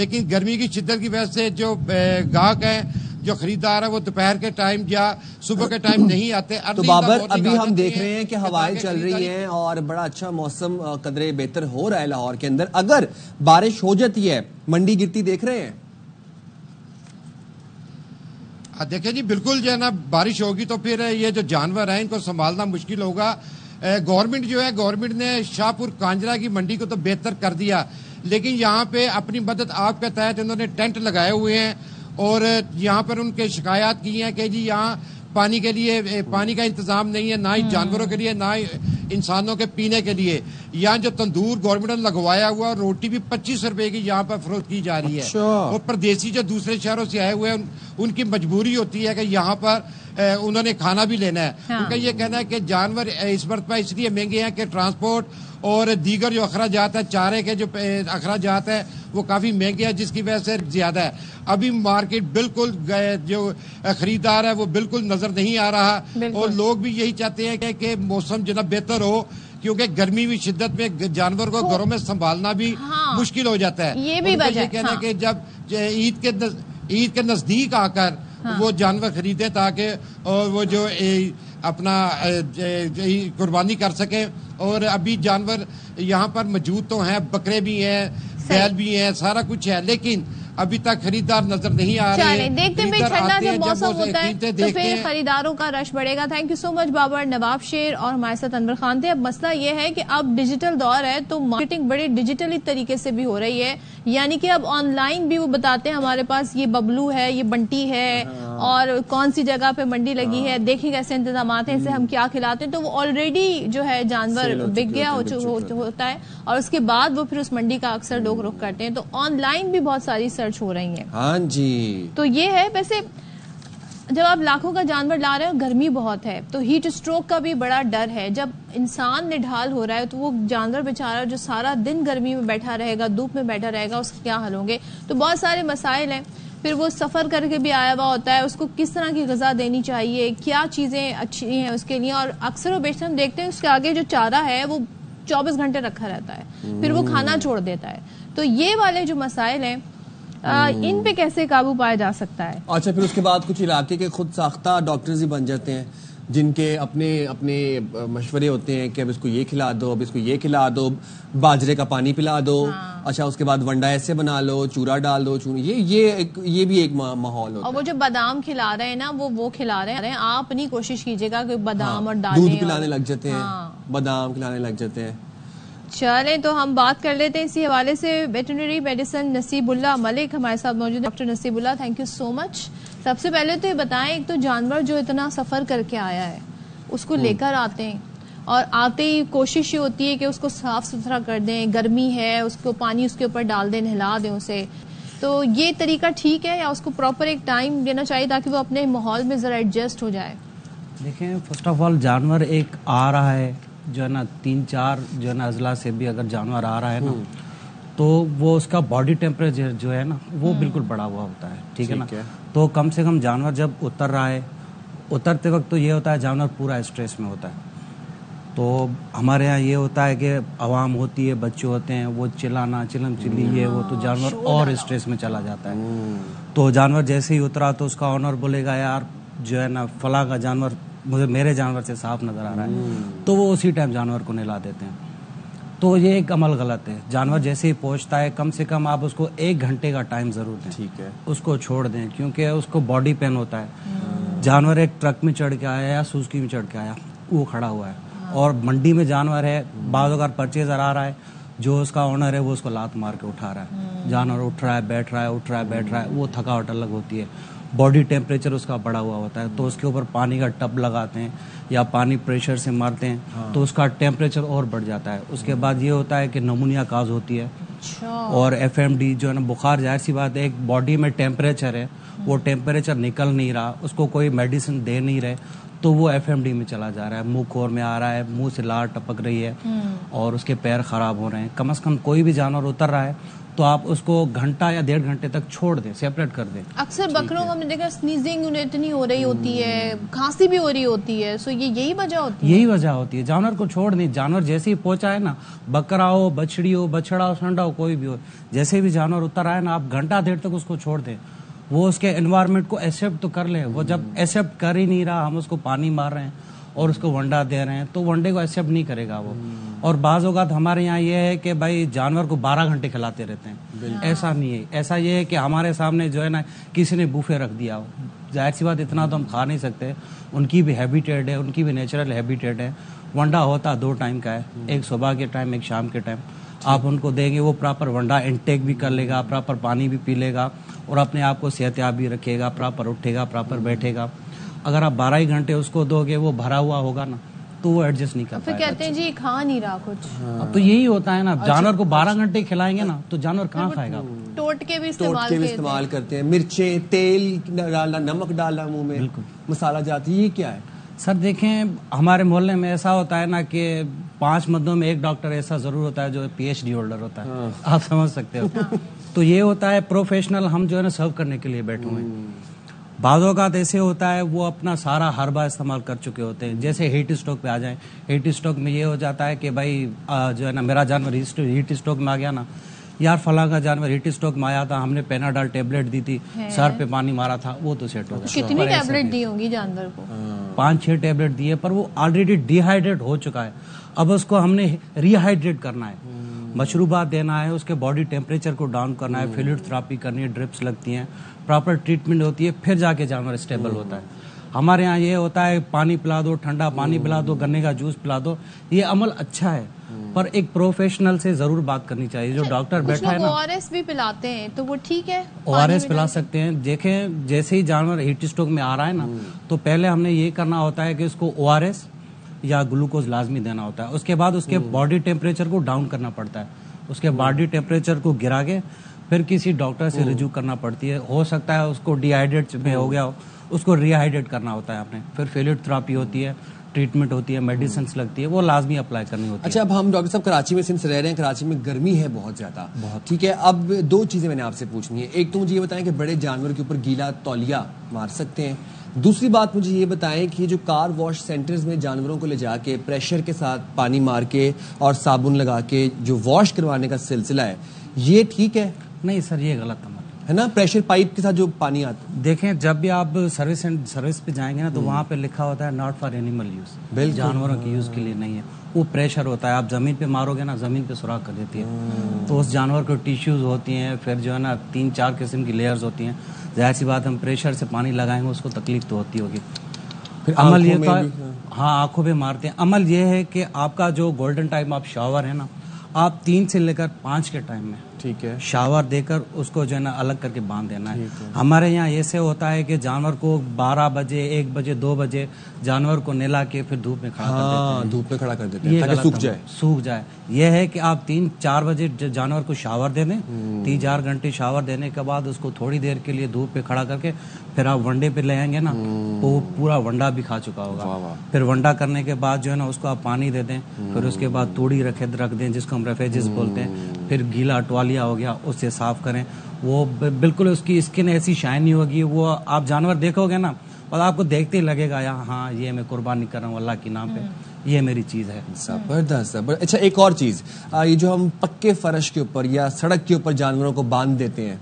لیکن گرمی کی شدت کی وجہ سے جو گاہک ہیں جو خریدار ہے وہ دوپہر کے ٹائم یا صبح کے ٹائم نہیں آتے. تو بابر ابھی ہم دیکھ رہے ہیں کہ ہوائیں چل رہی ہیں اور بڑا اچھا موسم قدرے بہتر ہو رہا ہے لاہور کے اندر. اگر بارش ہو جاتی ہے منڈی گرتی دیکھ رہے ہیں؟ دیکھیں جی بالکل جو ہے نا بارش ہوگی تو پھر یہ جو جانور ہیں ان کو سنبھالنا مشکل ہوگا. گورنمنٹ جو ہے گورنمنٹ نے شاہپور کانجرا کی منڈی کو تو بہتر کر دیا, لیکن یہاں پہ اپنی مدد آپ کے تحت انہوں نے ٹینٹ لگائے ہوئے ہیں اور یہاں پر ان کے شکایات کی ہیں کہ جی یہاں پانی کے لیے پانی کا انتظام نہیں ہے, نہ ہی جانوروں کے لیے نہ ہی انسانوں کے پینے کے لیے. یہاں جو تندور گورنمنٹ نے لگوایا ہوا روٹی بھی 25 روپے کی یہاں پر فروخت کی جا رہی ہے. اور پردیسی جو دوسرے شہروں سے آئے ہوئے ہیں ان کی مجبوری ہوتی ہے کہ یہاں پر انہوں نے کھانا بھی لینا ہے. ان کا یہ کہنا ہے کہ جانور اس مرتبہ اس لیے مہنگے ہیں کہ ٹرانسپورٹ اور دیگر جو اخراجات ہیں, چارے کے جو اخراجات ہیں وہ کافی مہنگے ہیں جس کی وجہ سے زیادہ ہے. ابھی مارکیٹ بالکل جو خریدار ہے وہ بالکل نظر نہیں آ رہا اور لوگ بھی یہی چاہتے ہیں کہ موسم جو نا بہتر ہو, کیونکہ گرمی کی شدت میں جانور کو گھروں میں سنبھالنا بھی مشکل ہو جاتا ہے. یہ بھی وجہ کہنا کہ جب عید کے نزدیک آ کر وہ جانور خریدیں تاکہ وہ جو اپنا قربانی کر سکیں. اور ابھی جانور یہاں پر موجود تو ہیں, بکرے بھی ہیں, بیل بھی ہیں, سارا کچھ ہے, لیکن ابھی تک خریدار نظر نہیں آ رہے. دیکھتے ہیں ٹھنڈا جب موسم ہوتا ہے تو پھر خریداروں کا رش بڑھے گا. تھینک یو سو مچ بابر. نواب شیر اور ہمارے ساتھ انور خان تھے. اب مسئلہ یہ ہے کہ اب ڈیجیٹل دور ہے تو مارکیٹنگ بڑے ڈیجیٹلی طریقے سے بھی ہو رہی ہے, یعنی کہ اب آن لائن بھی وہ بتاتے ہیں ہمارے پاس یہ ببلو ہے, یہ بنٹی ہے اور کون سی جگہ پہ منڈی لگی ہے, دیکھیں کیسے انتظامات ہیں, اسے ہم کیا کھلاتے ہیں. تو وہ آلریڈی جو ہے جانور بک گیا ہوتا ہے اور اس کے بعد وہ پھر اس منڈی کا اکثر لوگ رخ کرتے ہیں. تو آن لائن بھی بہت ساری سرچ ہو رہی ہیں. ہاں جی, تو یہ ہے. ویسے جب آپ لاکھوں کا جانور لا رہے ہیں, گرمی بہت ہے تو ہیٹ اسٹروک کا بھی بڑا ڈر ہے. جب انسان نڈھال ہو رہا ہے تو وہ جانور بیچارہ جو سارا دن گرمی میں بیٹھا رہے گا, دھوپ میں بیٹھا رہے گا, اس کے کیا حل ہوں گے. تو بہت سارے مسائل ہیں. پھر وہ سفر کر کے بھی آیا ہوا ہوتا ہے, اس کو کس طرح کی غذا دینی چاہیے, کیا چیزیں اچھی ہیں اس کے لیے. اور اکثر و بیشتر ہم دیکھتے ہیں اس کے آگے جو چارہ ہے وہ 24 گھنٹے رکھا رہتا ہے, پھر وہ کھانا چھوڑ دیتا ہے. تو یہ والے جو مسائل ہیں ان پہ کیسے قابو پایا جا سکتا ہے. اچھا, پھر اس کے بعد کچھ علاقے کے خود ساختہ ڈاکٹرز ہی بن جاتے ہیں جن کے اپنے مشورے ہوتے ہیں کہ اب اس کو یہ کھلا دو, اب اس کو یہ کھلا دو, باجرے کا پانی پلا دو, اچھا اس کے بعد ونڈا ایسے بنا لو, چورا ڈال دو, یہ بھی ایک ماحول ہوتا ہے. اور وہ جو بادام کھلا رہے ہیں نا وہ کھلا رہے ہیں. آپ اپنی کوشش کیجیے گا کہ بادام اور دالیں دودھ پلانے لگ جاتے ہیں, بادام کھلانے لگ جاتے ہیں. چلیں تو ہم بات کر لیتے ہیں اسی حوالے سے. ویٹرنری میڈیسن نصیب اللہ ملک ہمارے ساتھ موجود ہے. ڈاکٹر نصیب اللہ, تھینک یو سو مچ. سب سے پہلے تو یہ بتائیں, ایک تو جانور جو اتنا سفر کر کے آیا ہے اس کو لے کر آتے ہیں اور آتے ہی کوشش یہ ہوتی ہے کہ اس کو صاف ستھرا کر دیں, گرمی ہے اس کو پانی اس کے اوپر ڈال دیں, نہلا دیں اسے. تو یہ طریقہ ٹھیک ہے یا اس کو پراپر ایک ٹائم دینا چاہیے تاکہ وہ اپنے ماحول میں ذرا ایڈجسٹ ہو جائے؟ دیکھیں, فرسٹ آف آل جانور ایک آ رہا ہے جو ہے نا 3-4 جو ہے نا اضلاع سے بھی اگر جانور آ رہا ہے نا تو وہ اس کا باڈی ٹیمپریچر جو ہے نا وہ بالکل بڑا ہوا ہوتا ہے. ٹھیک ہے نا. تو کم سے کم جانور جب اتر رہا ہے, اترتے وقت تو یہ ہوتا ہے جانور پورا اسٹریس میں ہوتا ہے. تو ہمارے یہاں یہ ہوتا ہے کہ عوام ہوتی ہے, بچے ہوتے ہیں, وہ چلانا چلم چلی یہ وہ, تو جانور اور اسٹریس میں چلا جاتا ہے. تو جانور جیسے ہی اترا تو اس کا آنر بولے گا یار جو ہے نا فلاں کا جانور مجھے میرے جانور سے صاف نظر آ رہا ہے, تو وہ اسی ٹائم جانور کو نہلا دیتے ہیں. تو یہ ایک عمل غلط ہے. جانور جیسے ہی پہنچتا ہے کم سے کم آپ اس کو 1 گھنٹے کا ٹائم ضرور دیں. ٹھیک ہے, اس کو چھوڑ دیں کیونکہ اس کو باڈی پین ہوتا ہے. جانور ایک ٹرک میں چڑھ کے آیا یا سوزکی میں چڑھ کے آیا, وہ کھڑا ہوا ہے, اور منڈی میں جانور ہے, بعض اگر پرچیزر آ رہا ہے, جو اس کا آنر ہے وہ اس کو لات مار کے اٹھا رہا ہے. جانور اٹھ رہا ہے, بیٹھ رہا ہے, اٹھ رہا ہے, بیٹھ رہا ہے, وہ تھکاوٹ الگ ہوتی ہے. باڈی ٹیمپریچر اس کا بڑا ہوا ہوتا ہے, تو اس کے اوپر پانی کا ٹب لگاتے ہیں یا پانی پریشر سے مارتے ہیں تو اس کا ٹیمپریچر اور بڑھ جاتا ہے. اس کے بعد یہ ہوتا ہے کہ نمونیا کاز ہوتی ہے, اور FMD جو ہے نا بخار. ظاہر سی بات ہے, ایک باڈی میں ٹیمپریچر ہے, وہ ٹیمپریچر نکل نہیں رہا, اس کو کوئی میڈیسن دے نہیں رہے, تو وہ FMD میں چلا جا رہا ہے, منہ کھور میں آ رہا ہے, منہ سے لار ٹپک رہی ہے اور اس کے پیر خراب ہو رہے ہیں. کم از کم کوئی بھی جانور اتر رہا ہے تو آپ اس کو گھنٹہ یا 1.5 گھنٹے تک چھوڑ دیں, سیپریٹ کر دیں. اکثر بکروں کو ہم نے دیکھا سنیزنگ انہیں اتنی ہو رہی ہوتی ہے, کھانسی بھی ہو رہی ہوتی ہے, سو یہی وجہ ہوتی ہے. یہی وجہ ہوتی ہے. جانور کو چھوڑ دیں, جانور جیسے ہی پہنچا ہے نا, بکرا ہو, بچڑی ہو, بچڑا ہو, سنڈا ہو, کوئی بھی ہو, جیسے بھی جانور اتر آئے نا, آپ گھنٹہ 1.5 تک اس کو چھوڑ دیں. وہ اس کے انوائرمنٹ کو ایکسیپٹ تو کر لے. وہ جب ایکسیپٹ کر ہی نہیں رہا, ہم اس کو پانی مار رہے ہیں اور اس کو ونڈا دے رہے ہیں, تو ونڈے کو ایکسیپٹ نہیں کرے گا وہ. اور بعض اوقات ہمارے یہاں یہ ہے کہ بھائی جانور کو 12 گھنٹے کھلاتے رہتے ہیں. ایسا نہیں ہے. ایسا یہ ہے کہ ہمارے سامنے جو ہے نا کسی نے بوفے رکھ دیا ہو, ظاہر سی بات اتنا تو ہم کھا نہیں سکتے. ان کی بھی ہیبیٹیٹ ہے, ان کی بھی نیچرل ہیبیٹیٹ ہے. ونڈا ہوتا 2 ٹائم کا ہے, ایک صبح کے ٹائم, ایک شام کے ٹائم. آپ ان کو دیں گے, وہ پراپر ونڈا انٹیک بھی کر لے گا, پراپر پانی بھی پی لے گا, اور اپنے آپ کو صحت یاب بھی رکھے گا, پراپر اٹھے گا, پراپر بیٹھے گا. اگر آپ 12 ہی گھنٹے اس کو دو گے, وہ بھرا ہوا ہوگا نا, تو وہ ایڈجسٹ نہیں کر پائے گا. پھر کہتے ہیں جی کھا نہیں رہا کچھ. اب تو یہی ہوتا ہے نا, جانور کو 12 گھنٹے کھلائیں گے نا تو جانور کہاں کھائے گا. ٹوٹ کے بھی استعمال کرتے ہیں, مرچیں, تیل ڈالنا, نمک ڈالنا منہ میں, مسالہ جاتی, یہ کیا ہے سر؟ دیکھیں ہمارے محلے میں ایسا ہوتا ہے نا کہ 5 مردوں میں 1 ڈاکٹر ایسا ضرور ہوتا ہے جو PhD ہولڈر ہوتا ہے. آپ سمجھ سکتے ہو. تو یہ ہوتا ہے پروفیشنل, ہم جو ہے نا سرو کرنے کے لیے بیٹھے ہوئے ہیں. بعض اوقات ایسے ہوتا ہے وہ اپنا سارا ہربا استعمال کر چکے ہوتے ہیں. جیسے ہیٹ اسٹروک پہ آ جائیں, ہیٹ اسٹروک میں یہ ہو جاتا ہے کہ بھائی جو ہے نا میرا جانور ہیٹ اسٹروک میں آ گیا نا, یار فلاں کا جانور ہیٹ اسٹروک میں آیا تھا, ہم نے پیناڈال ٹیبلٹ دی تھی, سر پہ پانی مارا تھا, وہ تو سیٹ ہو گیا. کتنی ٹیبلٹ دی ہوں گی جانور کو؟ 5-6 ٹیبلٹ دیے, پر وہ آلریڈی ڈی ہائیڈریٹ ہو چکا ہے. اب اس کو ہم نے ری ہائیڈریٹ کرنا ہے, مشروبات دینا ہے, اس کے باڈی ٹیمپریچر کو ڈاؤن کرنا ہے, فلوئڈ تھراپی کرنی ہے, ڈرپس لگتی ہیں, پراپر ٹریٹمنٹ ہوتی ہے, پھر جا کے جانور اسٹیبل ہوتا ہے. ہمارے ہاں یہ ہوتا ہے پانی پلا دو, ٹھنڈا پانی پلا دو, گنے کا جوس پلا دو. یہ عمل اچھا ہے, پر ایک پروفیشنل سے ضرور بات کرنی چاہیے. جو ڈاکٹر بیٹھا ہے نا, ORS بھی پلاتے ہیں تو وہ ٹھیک ہے, ORS پلا سکتے ہیں. دیکھیں جیسے ہی جانور ہیٹ اسٹروک میں آ رہا ہے نا, تو پہلے ہم نے یہ کرنا ہوتا ہے کہ اس کو ORS یا گلوکوز لازمی دینا ہوتا ہے. اس کے بعد اس کے باڈی ٹیمپریچر کو ڈاؤن کرنا پڑتا ہے. اس کے باڈی ٹیمپریچر کو گرا کے پھر کسی ڈاکٹر سے رجوع کرنا پڑتی ہے. ہو سکتا ہے اس کو ڈی ہائیڈریٹ میں ہو گیا ہو, اس کو ری ہائیڈریٹ کرنا ہوتا ہے آپ نے. پھر فلوئڈ تھراپی ہوتی ہے, ٹریٹمنٹ ہوتی ہے, میڈیسنس لگتی ہے, وہ لازمی اپلائی کرنی ہوتی ہے. اچھا, اب ہم ڈاکٹر صاحب کراچی میں سندھ سے رہ رہے ہیں, کراچی میں گرمی ہے بہت زیادہ, ٹھیک ہے. اب 2 چیزیں میں نے آپ سے پوچھنی ہے. ایک تو مجھے یہ بتائیں کہ بڑے جانور کے اوپر گیلا تولیہ مار سکتے ہیں. دوسری بات مجھے یہ بتائیں کہ جو کار واش سینٹرز میں جانوروں کو لے جا کے پریشر کے ساتھ پانی مار کے اور صابن لگا کے جو واش کروانے کا سلسلہ ہے, یہ ٹھیک ہے؟ نہیں سر, یہ غلط عمل ہے نا. پریشر پائپ کے ساتھ جو پانی آتا ہے, دیکھیں جب بھی آپ سروس پہ جائیں گے نا, تو وہاں پہ لکھا ہوتا ہے ناٹ فار اینیمل یوز, جانوروں کے یوز کے لیے نہیں ہے. وہ پریشر ہوتا ہے, آپ زمین پہ مارو گے نا, زمین پہ سوراخ کر دیتی ہے. تو اس جانور کو ٹیشوز ہوتی ہیں, پھر جو ہے نا 3-4 قسم کی لیئرز ہوتی ہیں. ظاہر سی بات, ہم پریشر سے پانی لگائیں گے, اس کو تکلیف تو ہوتی ہوگی. عمل یہ تھا, ہاں آنکھوں پہ مارتے ہیں. عمل یہ ہے کہ آپ کا جو گولڈن ٹائم آپ شاور ہے نا, آپ 3 سے لے کر 5 کے ٹائم میں, ٹھیک ہے, شاور دے کر اس کو جو ہے نا الگ کر کے باندھ دینا ہے. ہمارے یہاں ایسے ہوتا ہے کہ جانور کو 12 بجے, 1 بجے, 2 بجے جانور کو نلا کے پھر دھوپ میں کھڑا کر دیتے ہیں. دھوپ میں کھڑا کر دیتے ہیں تاکہ سوکھ جائے. یہ ہے کہ آپ 3-4 بجے جانور کو شاور دے دیں. 3-4 گھنٹے شاور دینے کے بعد اس کو تھوڑی دیر کے لیے دھوپ پہ کھڑا کر کے پھر آپ ونڈے پہ لے آئیں گے نا, تو وہ پورا ونڈا بھی کھا چکا ہوگا. پھر ونڈا کرنے کے بعد جو ہے نا اس کو آپ پانی دے دیں. پھر اس کے بعد توڑی رکھ دیں, جس کو ہم ریفیجز بولتے ہیں. پھر گیلا ٹوالیا ہو گیا, اس سے صاف کریں. وہ بالکل اس کی اسکن ایسی شائنی ہوگی, وہ آپ جانور دیکھو گے نا اور آپ کو دیکھتے ہی لگے گا ہاں یہ میں قربانی کر رہا ہوں اللہ کے نام پہ, یہ میری چیز ہے. زبردست. اچھا, ایک اور چیز, یہ جو ہم پکے فرش کے اوپر یا سڑک کے اوپر جانوروں کو باندھ دیتے ہیں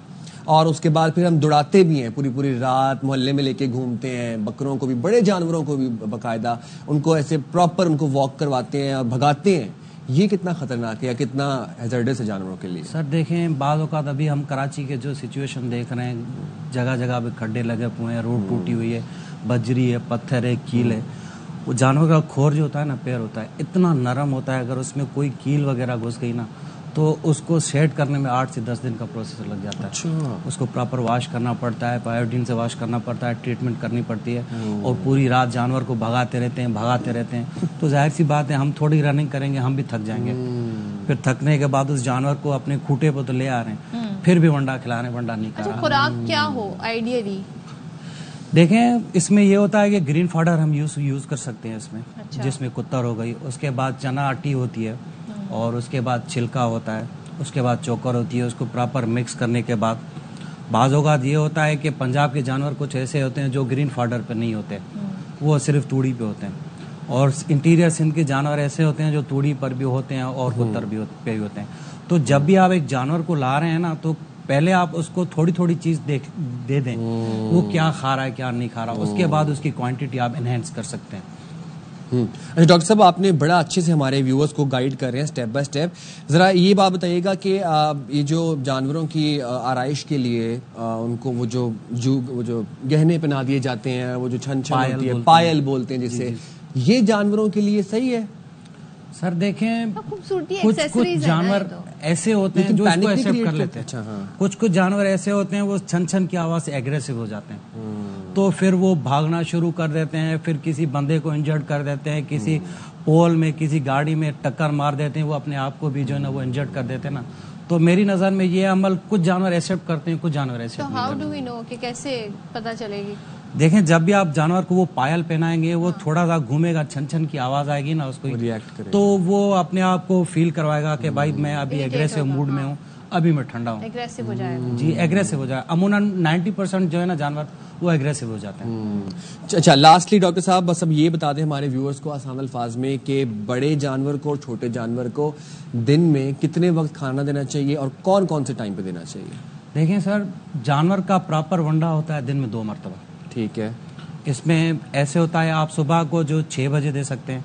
اور اس کے بعد پھر ہم دوڑاتے بھی ہیں, پوری رات محلے میں لے کے گھومتے ہیں, بکروں کو بھی, بڑے جانوروں کو بھی باقاعدہ ان کو ایسے پراپر ان کو واک کرواتے ہیں اور بھگاتے ہیں, یہ کتنا خطرناک ہے یا کتنا ہیزارڈس ہے جانوروں کے لیے؟ سر دیکھیں, بعض اوقات ابھی ہم کراچی کے جو سچویشن دیکھ رہے ہیں, جگہ جگہ پہ کھڈے لگے ہوئے ہیں, روڈ ٹوٹی ہوئی ہے, بجری ہے, پتھر ہے, کیل ہے. وہ جانور کا کھور جو ہوتا ہے نا, پیر ہوتا ہے, اتنا نرم ہوتا ہے, اگر اس میں کوئی کیل وغیرہ گھس گئی نا تو اس کو سیٹ کرنے میں 8 سے 10 دن کا پروسیس لگ جاتا ہے. اس کو پراپر واش کرنا پڑتا ہے, آیوڈین سے واش کرنا پڑتا ہے, ٹریٹمنٹ کرنی پڑتی ہے, اور پوری رات جانور کو بھگاتے رہتے ہیں. تو ظاہر سی بات ہے, ہم تھوڑی رننگ کریں گے ہم بھی تھک جائیں گے. پھر تھکنے کے بعد اس جانور کو اپنے کھوٹے پہ تو لے آ رہے ہیں, پھر بھی ونڈا کھلا رہے ہیں, ونڈا نہیں کھا رہے. خوراک کیا ہو آئیڈیلی؟ دیکھیں اس میں یہ ہوتا ہے کہ گرین فاڈر ہم یوز کر سکتے ہیں اس میں, جس میں کتر ہو گئی, اس کے بعد چنا اٹی ہوتی ہے, اور اس کے بعد چھلکا ہوتا ہے, اس کے بعد چوکر ہوتی ہے, اس کو پراپر مکس کرنے کے بعد بعض اوقات یہ ہوتا ہے کہ پنجاب کے جانور کچھ ایسے ہوتے ہیں جو گرین فارڈر پہ نہیں ہوتے, وہ صرف توڑی پہ ہوتے ہیں, اور انٹیریئر سندھ کے جانور ایسے ہوتے ہیں جو توڑی پر بھی ہوتے ہیں اور کتر بھی پہ بھی ہوتے ہیں. تو جب بھی آپ ایک جانور کو لا رہے ہیں نا, تو پہلے آپ اس کو تھوڑی تھوڑی چیز دے دیں, وہ کیا کھا رہا ہے کیا نہیں کھا رہا, اس کے بعد اس کی کوانٹٹی آپ انہینس کر سکتے ہیں. اچھا ڈاکٹر صاحب, آپ نے بڑا اچھے سے ہمارے ویورز کو گائیڈ کر رہے ہیں اسٹیپ بائی اسٹیپ. ذرا یہ بات بتائیے گا کہ یہ جو جانوروں کی آرائش کے لیے ان کو وہ جو گہنے پہنا دیے جاتے ہیں, وہ جو چھن ہوتی ہے, پائل بولتے ہیں جسے, یہ جانوروں کے لیے صحیح ہے؟ سر دیکھیں, کچھ جانور ایسے ہوتے ہیں جو اس کو ایکسیپٹ کر لیتے ہیں, کچھ جانور ایسے ہوتے ہیں وہ چھن کی آواز سے ایگریسو ہو جاتے ہیں, تو پھر وہ بھاگنا شروع کر دیتے ہیں, پھر کسی بندے کو انجرڈ کر دیتے ہیں, کسی پول میں کسی گاڑی میں ٹکر مار دیتے ہیں, وہ اپنے آپ کو بھی جو ہے نا وہ انجرڈ کر دیتے ہیں نا. تو میری نظر میں یہ عمل کچھ جانور ایکسیپٹ کرتے ہیں, کچھ جانور ایکسیپٹ نہیں کرتے. ہاؤ ڈو وی نو کہ کیسے پتہ چلے گی؟ دیکھیں, جب بھی آپ جانور کو وہ پائل پہنائیں گے, وہ تھوڑا سا گھومے گا, چھن کی آواز آئے گی نا اس کو, تو وہ اپنے آپ کو فیل کروائے گا کہ بھائی میں ابھی ایگریسو موڈ میں ہوں, ابھی میں ٹھنڈا ہوں, ایگریسو ہو جائے گا. جی ایگریسو ہو جائے. عموماً 90% جو ہے نا جانور وہ ایگریسو ہو جاتے ہیں. اچھا, لاسٹلی ڈاکٹر صاحب بس اب یہ بتا دیں ہمارے ویورز کو آسان الفاظ میں کہ بڑے جانور کو اور چھوٹے جانور کو دن میں کتنے وقت کھانا دینا چاہیے اور کون کون سے ٹائم پہ دینا چاہیے؟ دیکھیں سر, جانور کا پراپر ونڈا ہوتا ہے دن میں 2 مرتبہ. ٹھیک ہے. اس میں ایسے ہوتا ہے آپ صبح کو جو 6 بجے دے سکتے ہیں,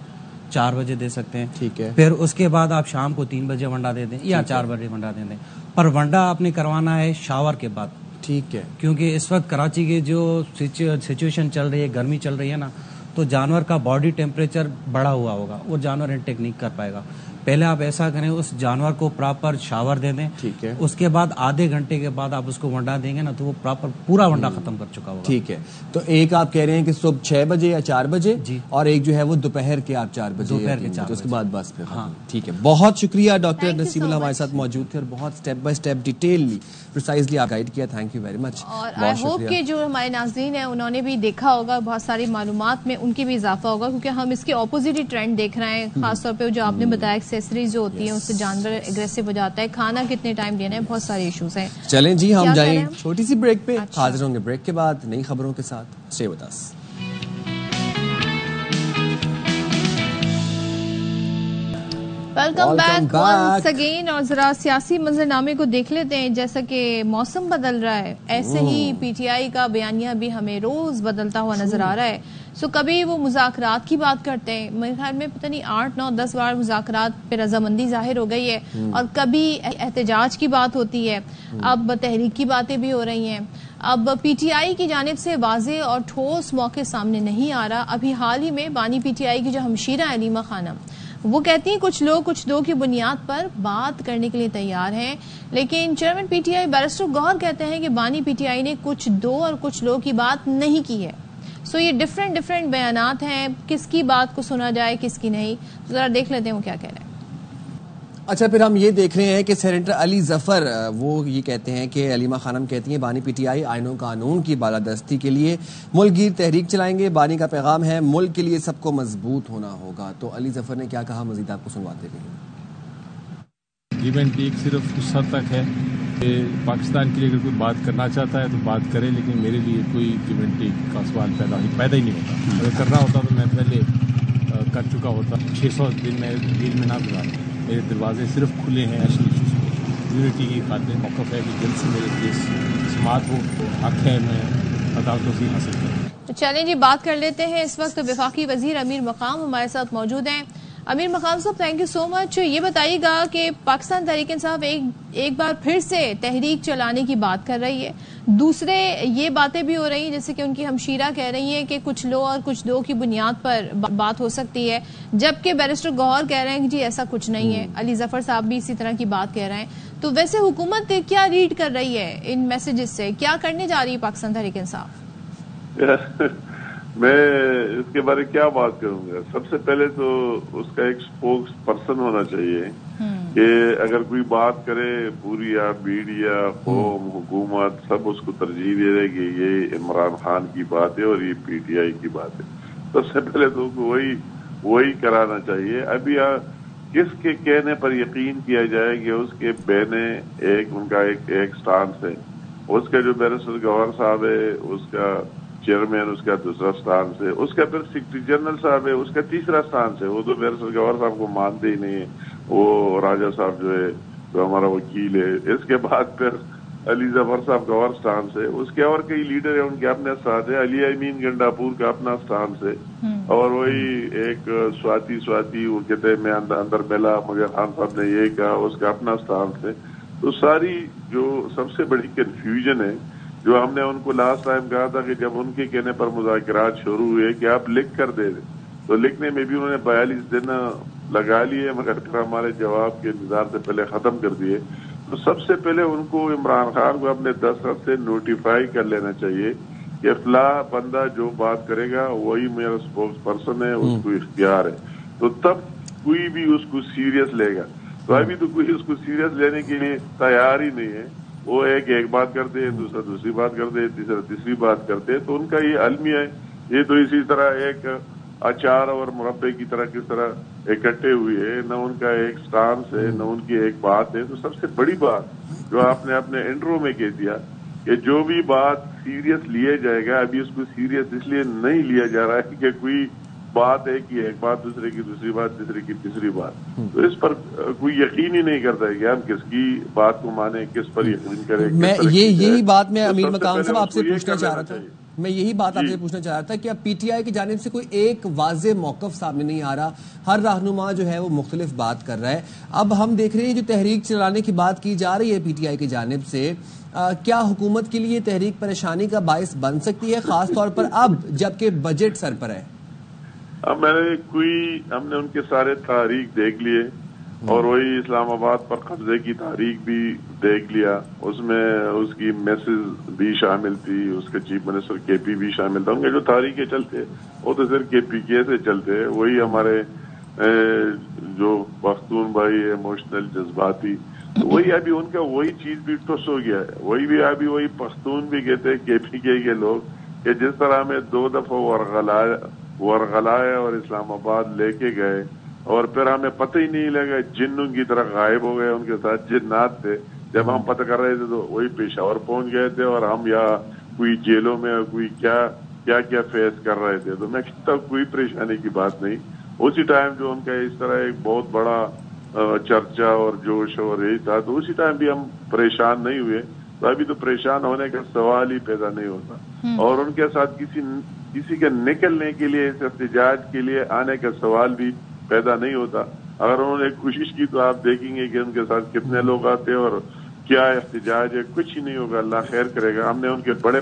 4 بجے دے سکتے ہیں. ٹھیک ہے. پھر اس کے بعد آپ شام کو 3 بجے ونڈا دے دیں یا 4 بجے ونڈا دے دیں, پر ونڈا آپ نے کروانا ہے شاور کے بعد. ٹھیک ہے. کیونکہ اس وقت کراچی کی جو سچویشن چل رہی ہے, گرمی چل رہی ہے نا, تو جانور کا باڈی ٹیمپریچر بڑھا ہوا ہوگا, وہ جانور انٹیک نہیں کر پائے گا. پہلے آپ ایسا کریں, اس جانور کو پراپر شاور دے دیں. ٹھیک ہے. اس کے بعد آدھے گھنٹے کے بعد آپ اس کو ونڈا دیں گے نا, تو وہ پراپر پورا ونڈا ختم کر چکا ہوگا. ٹھیک ہے. تو ایک آپ کہہ رہے ہیں کہ صبح 6 بجے یا 4 بجے, جی, اور ایک جو ہے وہ دوپہر کے آپ 4 بجے, دوپہر کے 4 بجے, اس کے بعد بس پھر. ہاں ٹھیک ہے. بہت شکریہ ڈاکٹر نسیم اللہ ہمارے ساتھ موجود تھے اور بہت اسٹیپ بائی اسٹیپ ڈیٹیللی پریسائزلی آپ گائیڈ کیا. تھینک یو ویری مچ. اور آئی ہوپ کہ جو ہمارے ناظرین ہیں انہوں نے بھی دیکھا ہوگا, بہت ساری معلومات میں ان کی بھی اضافہ ہوگا, کیونکہ ہم اس کے اپوزٹ ہی ٹرینڈ دیکھ رہے ہیں. خاص طور پہ جو آپ نے بتایا ایکسیسریز جو ہوتی ہیں اس سے جانور ایگریسو ہو جاتا ہے, کھانا کتنے ٹائم دینا ہے, بہت سارے ایشوز ہیں. چلیں جی, ہم جائیں چھوٹی سی بریک پہ, حاضر ہوں گے بریک کے بعد نئی خبروں کے ساتھ. Stay with us. Welcome back once again. اور ذرا سیاسی منظرنامے کو دیکھ لیتے ہیں. جیسا کہ موسم بدل رہا ہے, ایسے ہی پی ٹی آئی کا بیانیہ بھی ہمیں روز بدلتا ہوا نظر آ رہا ہے. سو کبھی وہ مذاکرات کی بات کرتے ہیں, میرے خیال میں پتہ نہیں 8 9 10 بار مذاکرات پہ رضامندی ظاہر ہو گئی ہے, اور کبھی احتجاج کی بات ہوتی ہے, اب تحریک کی باتیں بھی ہو رہی ہیں. اب پی ٹی آئی کی جانب سے واضح اور ٹھوس موقع سامنے نہیں آ رہا. ابھی حال ہی میں بانی پی ٹی آئی کی جو ہمشیرہ ہے علیمہ خانم, وہ کہتی ہیں کچھ لوگ کچھ دو کی بنیاد پر بات کرنے کے لیے تیار ہیں, لیکن chairman P T I barrister Gohar کہتے ہیں کہ بانی پی ٹی آئی نے کچھ دو اور کچھ لوگ کی بات نہیں کی ہے. سو یہ ڈفرینٹ بیانات ہیں, کس کی بات کو سنا جائے کس کی نہیں, ذرا دیکھ لیتے ہیں وہ کیا کہہ رہے ہیں. اچھا, پھر ہم یہ دیکھ رہے ہیں کہ سینیٹر علی ظفر وہ یہ کہتے ہیں کہ علیمہ خانم کہتی ہیں بانی پی ٹی آئی آئین و قانون کی بالادستی کے لیے ملک گیر تحریک چلائیں گے. بانی کا پیغام ہے ملک کے لیے سب کو مضبوط ہونا ہوگا. تو علی ظفر نے کیا کہا, مزید آپ کو سنواتے ہیں. گیو اینڈ ٹیک صرف اس حد تک ہے کہ پاکستان کے لیے اگر کوئی بات کرنا چاہتا ہے تو بات کرے, لیکن میرے لیے کوئی گیو اینڈ ٹیک کا سوال پیدا ہی نہیں ہوتا. اگر کرنا ہوتا تو میں پہلے کر چکا ہوتا. 600 دن میں جیل میں نہ گزارا. میرے دروازے صرف کھلے ہیں نیشنل ایشوز کو یونٹی کی خاطر. موقف ہے کہ جلد سے میرے کیس سماعت ہو, تو حق ہے میں توفیق حاصل کروں. تو چلیں جی, بات کر لیتے ہیں. اس وقت وفاقی وزیر امیر مقام ہمارے ساتھ موجود ہیں. امیر مقام صاحب, تھینک یو سو مچ. یہ بتائیے گا کہ پاکستان تحریک انصاف ایک بار پھر سے تحریک چلانے کی بات کر رہی ہے. دوسرے یہ باتیں بھی ہو رہی ہیں جیسے کہ ان کی ہمشیرہ کہہ رہی ہیں کہ کچھ لو اور کچھ دو کی بنیاد پر بات ہو سکتی ہے, جبکہ بیرسٹر گوہر کہہ رہے ہیں کہ جی ایسا کچھ نہیں ہے. علی ظفر صاحب بھی اسی طرح کی بات کہہ رہے ہیں. تو ویسے حکومت کیا ریڈ کر رہی ہے ان میسیجز سے, کیا کرنے جا رہی ہے پاکستان تحریک انصاف؟ میں اس کے بارے کیا بات کروں گا. سب سے پہلے تو اس کا ایک اسپوکس پرسن ہونا چاہیے کہ اگر کوئی بات کرے, پوری میڈیا, قوم, حکومت سب اس کو ترجیح دے رہے کہ یہ عمران خان کی بات ہے اور یہ پی ٹی آئی کی بات ہے. سب سے پہلے تو وہی کرانا چاہیے. ابھی کس کے کہنے پر یقین کیا جائے کہ اس کے بہنے ان کا ایک سٹانس ہے، اس کا جو بیرسٹر گوہر صاحب ہے اس کا چیئرمین اس کا دوسرا سٹانس ہے، اس کا پھر سیکرٹری جنرل صاحب ہے اس کا تیسرا سٹانس ہے. وہ تو بیرسٹر گوہر صاحب کو مانتے ہی نہیں ہے، وہ راجہ صاحب جو ہے جو ہمارا وکیل ہے. اس کے بعد پھر علی ظفر صاحب کا اور سٹانس ہے، اس کے اور کئی لیڈر ہیں ان کے اپنے ساتھ ہے. علی امین گنڈاپور کا اپنا سٹانس ہے، اور وہی ایک سواتی وہ کہتے ہیں میں اندر ملا مگر خان صاحب نے یہ کہا، اس کا اپنا سٹانس ہے. تو ساری جو سب سے بڑی کنفیوژن ہے، جو ہم نے ان کو لاسٹ ٹائم کہا تھا کہ جب ان کے کہنے پر مذاکرات شروع ہوئے کہ آپ لکھ کر دے دیں، تو لکھنے میں بھی انہوں نے 42 دن لگا لیے مگر پھر ہمارے جواب کے انتظار سے پہلے ختم کر دیے. تو سب سے پہلے ان کو عمران خان کو اپنے دستخط سے نوٹیفائی کر لینا چاہیے کہ فلاں بندہ جو بات کرے گا وہی میرا اسپوکس پرسن ہے، اس کو اختیار ہے. تو تب کوئی بھی اس کو سیریس لے گا. تو ابھی تو کوئی اس کو سیریس لینے کے لیے تیار ہی نہیں ہے. وہ ایک بات کرتے ہیں، دوسرا دوسری بات کرتے ہیں، تیسرا تیسری بات کرتے ہیں. تو ان کا یہ المیہ ہے. یہ تو اسی طرح ایک اچار اور مربے کی طرح کس طرح اکٹھے ہوئے ہیں، نہ ان کا ایک سٹانس ہے نہ ان کی ایک بات ہے. تو سب سے بڑی بات جو آپ نے اپنے انٹرو میں کہہ دیا کہ جو بھی بات سیریس لیا جائے گا، ابھی اس کو سیریس اس لیے نہیں لیا جا رہا ہے کہ کوئی بات ہے کہ ایک بات دوسرے کی دوسری بات تیسرے کی تیسری بات. تو اس پر کوئی یقین ہی نہیں کرتا ہے کہ ہم کس کی بات کو مانیں، کس پر یقین کریں. میں یہی بات میں امیر مقام صاحب آپ سے پوچھنا چاہ رہا تھا. میں یہی بات آپ سے پوچھنا چاہ رہا تھا کہ اب پی ٹی آئی کی جانب سے کوئی ایک واضح موقف سامنے نہیں آ رہا. ہر رہنما جو ہے وہ مختلف بات کر رہا ہے. اب ہم دیکھ رہے ہیں جو تحریک چلانے کی بات کی جا رہی ہے پی ٹی آئی کی جانب سے، کیا حکومت کے لیے تحریک پریشانی کا باعث بن سکتی ہے، خاص طور پر اب جبکہ بجٹ سر پر ہے؟ اب ہم نے ان کے سارے تحریک دیکھ لیے اور وہی اسلام آباد پر قبضے کی تحریک بھی دیکھ لیا. اس میں اس کی میسز بھی شامل تھی، اس کے چیف منسٹر کے پی بھی شامل تھا. ان کے جو تحریکیں چلتے وہ تو صرف کے پی کے سے چلتے. وہی ہمارے جو پختون بھائی ایموشنل جذباتی، وہی ابھی ان کا وہی چیز بھی ٹس ہو گیا ہے. وہی بھی ابھی وہی پختون بھی کہتے کے پی کے لوگ کہ جس طرح ہمیں 2 دفعہ ورغلائے اور اسلام آباد لے کے گئے اور پھر ہمیں پتہ ہی نہیں لگا، جنوں کی طرح غائب ہو گئے. ان کے ساتھ جنات تھے. جب ہم پتہ کر رہے تھے تو وہی پشاور پہنچ گئے تھے اور ہم یا کوئی جیلوں میں کوئی کیا فیس کر رہے تھے. تو میں کہتا ہوں کوئی پریشانی کی بات نہیں. اسی ٹائم جو ان کا اس طرح ایک بہت بڑا چرچا اور جوش اور یہی تھا، تو اسی ٹائم بھی ہم پریشان نہیں ہوئے. تو ابھی تو پریشان ہونے کا سوال ہی پیدا نہیں ہوتا. اور ان کے ساتھ کسی کے نکلنے کے لیے، اس احتجاج کے لیے آنے کا سوال بھی پیدا نہیں ہوتا. اگر انہوں نے کوشش کی تو آپ دیکھیں گے کہ ان کے ساتھ کتنے لوگ آتے اور کیا احتجاج ہے. کچھ ہی نہیں ہوگا، اللہ خیر کرے گا. ہم نے ان کے بڑے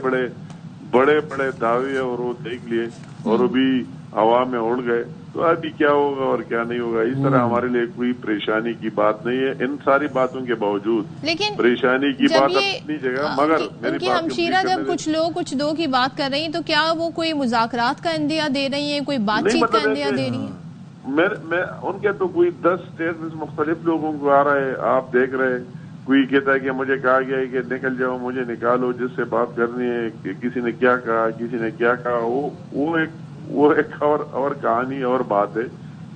بڑے دعوے اور وہ دیکھ لیے اور وہ بھی ہوا میں اڑ گئے. تو ابھی کیا ہوگا اور کیا نہیں ہوگا، اس طرح ہمارے لیے کوئی پریشانی کی بات نہیں ہے. ان ساری باتوں کے باوجود لیکن پریشانی کی بات اپنی جگہ، مگر ان کی ہمشیرہ جب کچھ دو کی بات کر رہی ہیں تو کیا وہ کوئی مذاکرات کا اندیا دے رہی ہیں، کوئی بات چیت کا اندیا دے رہی ہیں؟ میں ان کے تو کوئی 10 اسٹیٹمنٹ مختلف لوگوں کو آ رہے ہیں. آپ دیکھ رہے ہیں، کوئی کہتا ہے کہ مجھے کہا گیا ہے کہ نکل جاؤ، مجھے نکالو، جس سے بات کرنی ہے. کہ کسی نے کیا کہا، کسی نے کیا کہا، وہ ایک اور کہانی اور بات ہے.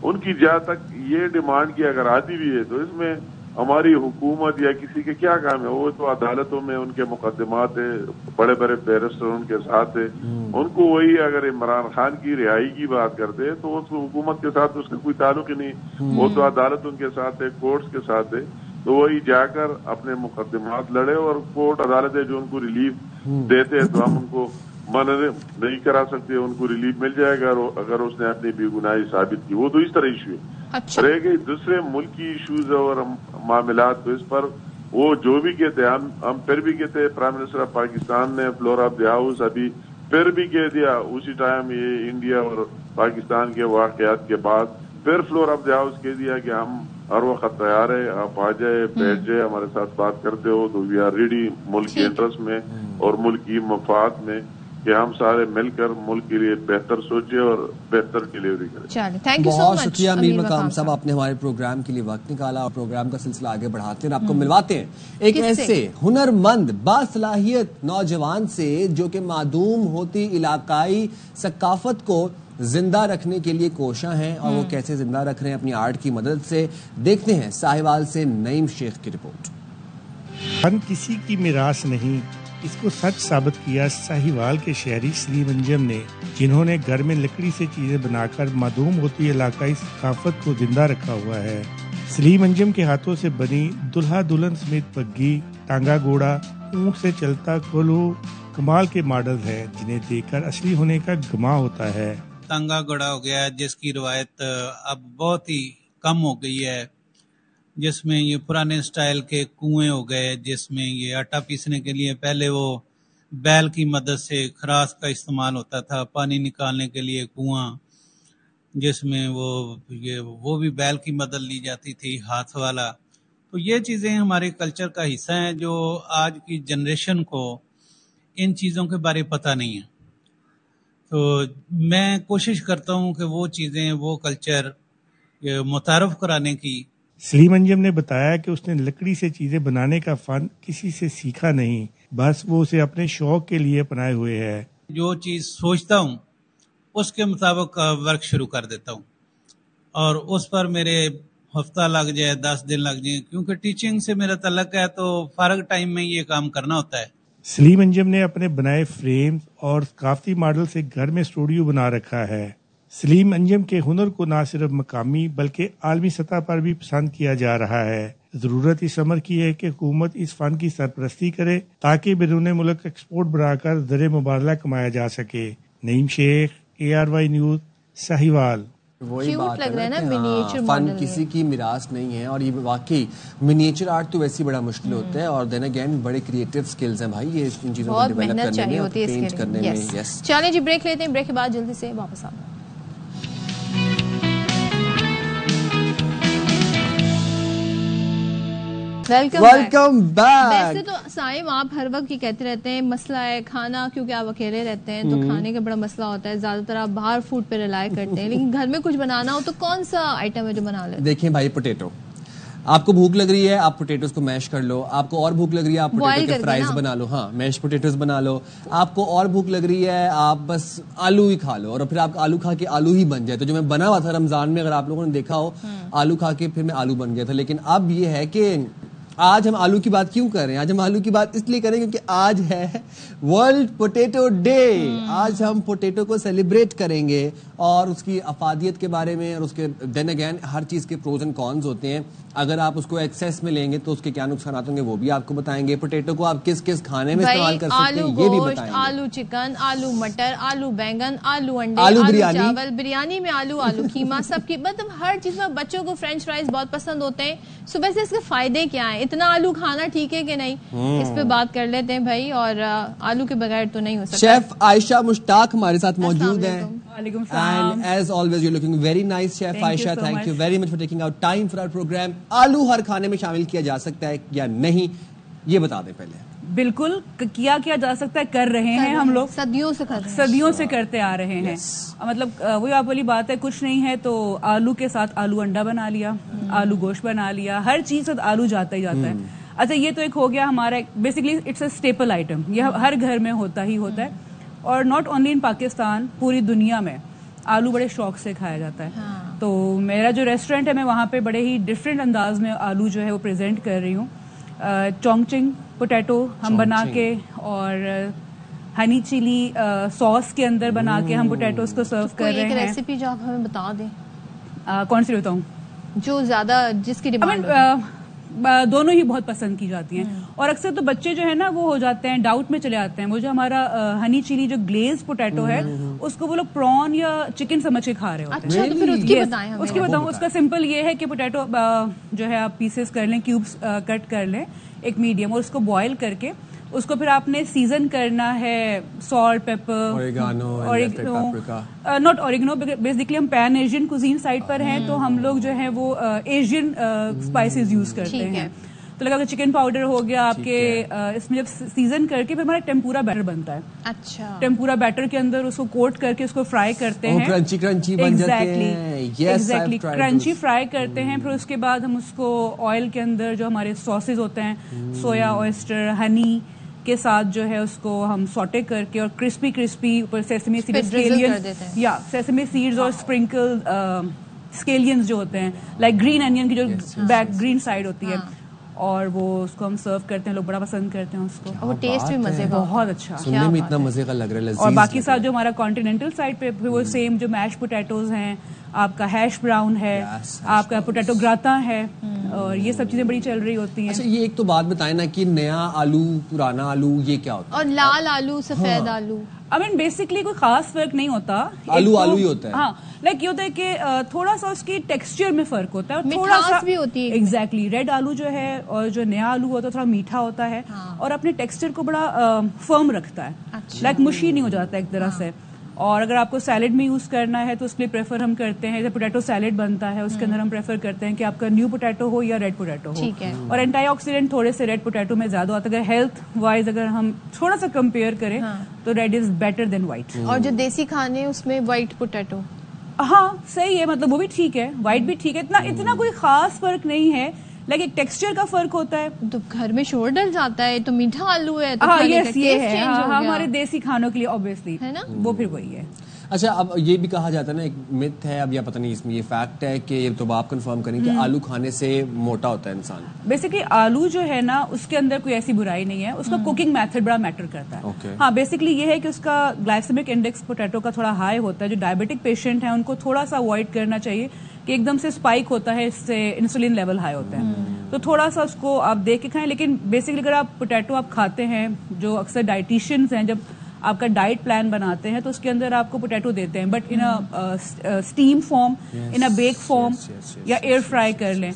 ان کی جہاں تک یہ ڈیمانڈ کی اگر آتی بھی ہے تو اس میں ہماری حکومت یا کسی کے کیا کام ہے. وہ تو عدالتوں میں ان کے مقدمات ہیں، بڑے بیرسٹر ان کے ساتھ ہیں. ان کو وہی اگر عمران خان کی رہائی کی بات کرتے ہیں تو اس حکومت کے ساتھ اس کا کوئی تعلق ہی نہیں. وہ تو عدالت ان کے ساتھ ہے، کورٹس کے ساتھ ہے. تو وہی جا کر اپنے مقدمات لڑے اور کورٹ عدالتیں جو ان کو ریلیف دیتے ہیں تو ہم ان کو منع نہیں کرا سکتے. ان کو ریلیف مل جائے گا اگر اس نے اپنی بے گناہی ثابت کی. وہ تو اس طرح ایشو ہے. رہ گئی دوسرے ملکی ایشوز اور معاملات، تو اس پر وہ جو بھی کہتے ہیں ہم پھر بھی کہتے ہیں. پرائم منسٹر آف پاکستان نے فلور آف دی ہاؤس ابھی پھر بھی کہہ دیا اسی ٹائم، یہ انڈیا اور پاکستان کے واقعات کے بعد پھر فلور آف دی ہاؤس کہہ دیا کہ ہم ہر وقت تیار ہے، آپ آ جائے، بیٹھ جائے، ہمارے ساتھ بات کرتے ہو تو وی آر ریڈی. ملک کے انٹرسٹ میں اور ملک کی مفاد میں کہ ہم سارے مل کر ملک کے لیے بہتر سوچیں اور بہتر ڈیلیوری کریں. بہت شکریہ امیر مقام صاحب، آپ نے ہمارے پروگرام کے لیے وقت نکالا اور پروگرام کا سلسلہ آگے بڑھاتے ہیں. آپ کو ملواتے ہیں ایک ایسے ہنرمند باصلاحیت نوجوان سے جو کہ معدوم ہوتی علاقائی ثقافت کو زندہ رکھنے کے لیے کوشاں ہیں اور وہ کیسے زندہ رکھ رہے ہیں اپنی آرٹ کی مدد سے. دیکھتے ہیں ساہیوال سے نعیم شیخ کی رپورٹ. فن کسی کی میراث نہیں، اس کو سچ ثابت کیا ساہیوال کے شہری سلیم انجم نے، جنہوں نے گھر میں لکڑی سے چیزیں بنا کر معدوم ہوتی علاقائی ثقافت کو زندہ رکھا ہوا ہے. سلیم انجم کے ہاتھوں سے بنی دلہا دلہن سمیت پگی، ٹانگا گھوڑا، اونٹ سے چلتا کولو کمال کے ماڈل ہیں جنہیں دیکھ کر اصلی ہونے کا گماں ہوتا ہے. ٹانگا گھوڑا ہو گیا جس کی روایت اب بہت ہی کم ہو گئی ہے، جس میں یہ پرانے سٹائل کے کنویں ہو گئے، جس میں یہ آٹا پیسنے کے لیے پہلے وہ بیل کی مدد سے خراس کا استعمال ہوتا تھا، پانی نکالنے کے لیے کنواں، جس میں وہ بھی بیل کی مدد لی جاتی تھی، ہاتھ والا. تو یہ چیزیں ہمارے کلچر کا حصہ ہیں جو آج کی جنریشن کو ان چیزوں کے بارے پتہ نہیں ہے. تو میں کوشش کرتا ہوں کہ وہ چیزیں، وہ کلچر متعارف کرانے کی. سلیم انجم نے بتایا کہ اس نے لکڑی سے چیزیں بنانے کا فن کسی سے سیکھا نہیں، بس وہ اسے اپنے شوق کے لیے اپنائے ہوئے ہے. جو چیز سوچتا ہوں اس کے مطابق ورک شروع کر دیتا ہوں، اور اس پر میرے ہفتہ لگ جائے، 10 دن لگ جائیں، کیونکہ ٹیچنگ سے میرا تعلق ہے تو فارغ ٹائم میں یہ کام کرنا ہوتا ہے. سلیم انجم نے اپنے بنائے فریم اور ثقافتی ماڈل سے گھر میں اسٹوڈیو بنا رکھا ہے. سلیم انجم کے ہنر کو نہ صرف مقامی بلکہ عالمی سطح پر بھی پسند کیا جا رہا ہے. ضرورت اس امر کی ہے کہ حکومت اس فن کی سرپرستی کرے تاکہ بیرون ملک ایکسپورٹ بڑھا کر زر مبادلہ کمایا جا سکے. نعیم شیخ، ARY نیوز، ساہیوال. وہی بات ہے نا، فن کسی کی میراث نہیں ہے، اور یہ واقعی منیچر آرٹ تو ویسے بڑا مشکل ہوتا ہے، اور دین اگین بڑے کریٹو سکلز ہیں بھائی یہ ان چیزوں کو ڈیولپ کرنے میں اور پینٹ کرنے میں. یس چلیں جی بریک لیتے ہیں، بریک کے بعد جلدی سے واپس آتے ہیں. Welcome back. ویسے تو سائم آپ ہر وقت یہ کہتے رہتے ہیں مسئلہ ہے کھانا، کیونکہ آپ اکیلے رہتے ہیں تو کھانے کا بڑا مسئلہ ہوتا ہے، زیادہ تر آپ باہر فوڈ پہ ریلائی کرتے ہیں، لیکن گھر میں کچھ بنانا ہو تو کون سا آئٹم ہے جو بنا لیتے ہیں؟ دیکھیں بھائی، پوٹیٹو. آپ کو بھوک لگ رہی ہے، آپ پوٹیٹوز کو میش کر لو. آپ کو اور بھوک لگ رہی ہے، آپ پوٹیٹو کے فرائز بنا لو. ہاں، میش پوٹیٹوز بنا لو. آپ کو اور بھوک لگ رہی ہے، آپ بس آلو ہی کھا لو، اور پھر آپ آلو کھا کے آلو ہی بن جائے. تو جو میں بنا ہوا تھا رمضان میں، اگر آپ لوگوں نے دیکھا ہو، آلو کھا کے پھر میں آلو بن گیا تھا. لیکن اب یہ ہے کہ آج ہم آلو کی بات کیوں کر رہے ہیں؟ آج ہم آلو کی بات اس لیے کریں کیونکہ آج ہے ورلڈ پوٹیٹو ڈے. آج ہم پوٹیٹو کو سیلیبریٹ کریں گے اور اس کی افادیت کے بارے میں، اور اس کے دین اگین ہر چیز کے پروز اینڈ کونز ہوتے ہیں. اگر آپ اس کو ایکسیس میں لیں گے تو اس کے کیا نقصانات ہوں گے وہ بھی آپ کو بتائیں گے. پوٹیٹو کو آپ کس کس کھانے میں استعمال کر سکتے ہیں یہ بھی بتائیں گے. آلو چکن، آلو مٹر، آلو بینگن، آلو انڈے، آلو چاول، بریانی میں آلو قیمہ، سب کی مطلب ہر چیز میں. بچوں کو فرینچ فرائز بہت پسند ہوتے ہیں. صبح سے اس کے فائدے کیا ہیں؟ اتنا آلو کھانا ٹھیک ہے کہ نہیں؟ اس پہ بات کر لیتے ہیں بھائی. اور آلو کے بغیر تو نہیں ہو سکتا. شیف عائشہ مشتاق ہمارے ساتھ موجود ہیں. وعلیکم السلام. And as always you're looking very nice, Chef Aisha. Thank you very much for taking out time for our program. آلو ہر کھانے میں شامل کیا جا سکتا ہے یا نہیں، یہ بتا دیں پہلے. بالکل کیا جا سکتا ہے، کر رہے ہیں ہم لوگ، صدیوں سے کرتے آ رہے ہیں. مطلب وہی آپ والی بات ہے، کچھ نہیں ہے تو آلو کے ساتھ آلو انڈا بنا لیا، آلو گوشت بنا لیا، ہر چیز سے آلو جاتا ہی جاتا ہے. اچھا یہ تو ایک ہو گیا ہمارا، basically it's a staple item, یہ ہر گھر میں ہوتا ہی ہوتا ہے. اور ناٹ اونلی ان پاکستان، پوری دنیا میں آلو بڑے شوق سے کھایا جاتا ہے. تو میرا جو ریسٹورینٹ ہے میں وہاں پہ بڑے ہی ڈفرینٹ انداز میں آلو جو ہے وہ پریزنٹ کر رہی ہوں. چونگچنگ پوٹیٹو ہم بنا کے، اور ہنی چلی سوس کے اندر بنا کے ہم پوٹیٹوز کو سرو کر رہے ہیں. ریسیپی جو آپ ہمیں بتا دیں. کون سی بتاؤں؟ جو زیادہ جس کی ڈیمانڈ دونوں ہی بہت پسند کی جاتی ہیں. اور اکثر تو بچے جو ہے نا وہ ہو جاتے ہیں، ڈاؤٹ میں چلے آتے ہیں. وہ جو ہمارا ہنی چلی جو گلیز پوٹیٹو ہے اس کو وہ لوگ پرون یا چکن سمجھ کے کھا رہے ہوتے ہیں. اچھا تو پھر اس کی بتاؤں. اس کا سمپل یہ ہے کہ پوٹیٹو جو ہے آپ پیسز کر لیں، کیوبس کٹ کر لیں ایک میڈیم، اور اس کو بوائل کر کے اس کو پھر آپ نے سیزن کرنا ہے salt, paper, not oregano. Basically ہم پین ایشین کوزین سائڈ پر ہیں تو ہم لوگ جو ہے وہ ایشین اسپائسیز یوز کرتے ہیں. تو لگا کہ چکن پاؤڈر ہو گیا آپ کے اس میں. جب سیزن کر کے پھر ہمارا ٹیمپورا بیٹر بنتا ہے. اچھا ٹیمپورا بیٹر کے اندر اس کو کوٹ کر کے اس کو فرائی کرتے ہیں. ایگزیکٹلی کرنچی فرائی کرتے ہیں. پھر اس کے بعد ہم اس کو آئل کے اندر جو ہمارے ساسز ہوتے ہیں، سویا، اوئسٹر، ہنی، کے ساتھ جو ہے اس کو ہم سوٹے کر کے اور کرسپی اوپر سیسمی سیڈز یا سیسمی سیڈز اور اسپرنکل اسکیلینز جو ہوتے ہیں لائک گرین انین کی جو بیک گرین سائڈ ہوتی ہے, اور وہ اس کو ہم سرو کرتے ہیں, لوگ بڑا پسند کرتے ہیں اس کو, اور وہ ٹیسٹ بھی مزے کا, بہت اچھا, سننے میں اتنا مزے کا لگ رہا ہے, اور باقی ساتھ جو ہمارا کانٹیننٹل سائڈ پہ وہ سیم جو میش پوٹیٹوز ہیں, آپ کا ہیش براؤن ہے, آپ کا پوٹیٹو گراتا ہے, اور یہ سب چیزیں بڑی چل رہی ہوتی ہیں. اچھا یہ ایک تو بات بتائیں نا کہ نیا آلو پرانا آلو یہ کیا ہوتا ہے, اور لال آلو سفید آلو, I mean بیسکلی کوئی خاص فرق نہیں ہوتا, آلو ہی ہوتا ہے. ہاں لائک یہ ہوتا ہے کہ تھوڑا سا اس کی ٹیکسچر میں فرق ہوتا ہے, اور تھوڑا سا بھی ہوتی ہے. ایگزیکٹلی ریڈ آلو جو ہے اور جو نیا آلو ہوتا ہے تھوڑا میٹھا ہوتا ہے, اور اپنے ٹیکسچر کو بڑا فرم رکھتا ہے, لائک مشی نہیں ہو جاتا ایک طرح سے. اور اگر آپ کو سیلڈ میں یوز کرنا ہے تو اس کے لیے پریفر ہم کرتے ہیں, جیسے پوٹیٹو سیلڈ بنتا ہے اس کے اندر ہم پریفر کرتے ہیں کہ آپ کا نیو پوٹیٹو ہو یا ریڈ پوٹیٹو ہو, اور اینٹی آکسیڈنٹ تھوڑے سے ریڈ پوٹیٹو میں زیادہ ہوتا ہے. اگر ہیلتھ وائز اگر ہم تھوڑا سا کمپیئر کریں تو red is better than white. اور جو دیسی کھانے اس میں وائٹ پوٹیٹو, ہاں صحیح ہے, مطلب وہ بھی ٹھیک ہے, وائٹ بھی ٹھیک ہے, اتنا کوئی خاص فرق نہیں ہے, لیکن ایک ٹیکسچر کا فرق ہوتا ہے. تو گھر میں شور ڈل جاتا ہے, تو میٹھا آلو ہے تو یہ ہے ہمارے دیسی کھانوں کے لیے obviously ہے نا, وہ پھر وہی ہے. اچھا اب یہ بھی کہا جاتا ہے نا, ایک مت ہے, اب یا پتہ نہیں اس میں یہ فیکٹ ہے کہ یہ تو آپ کنفرم کریں کہ آلو کھانے سے موٹا ہوتا ہے انسان. بیسکلی آلو جو ہے نا اس کے اندر کوئی ایسی برائی نہیں ہے, اس کا کوکنگ میتھڈ بڑا میٹر کرتا ہے. ہاں بیسکلی یہ ہے کہ اس کا گلائسیمک انڈیکس پوٹیٹو کا تھوڑا ہائی ہوتا ہے. جو ڈائبٹک پیشنٹ ہیں ان کو تھوڑا سا اوائڈ کرنا چاہیے کہ ایک دم سے اسپائک ہوتا ہے, اس سے انسولین لیول ہائی ہوتا ہے, تو تھوڑا سا اس کو آپ دیکھ کے کھائیں. لیکن بیسکلی اگر آپ پوٹیٹو آپ کھاتے ہیں, جو اکثر ڈائٹیشینز ہیں جب آپ کا ڈائٹ پلان بناتے ہیں تو اس کے اندر آپ کو پوٹیٹو دیتے ہیں, but in steam form, in a bake form, یا ایئر فرائی کر لیں.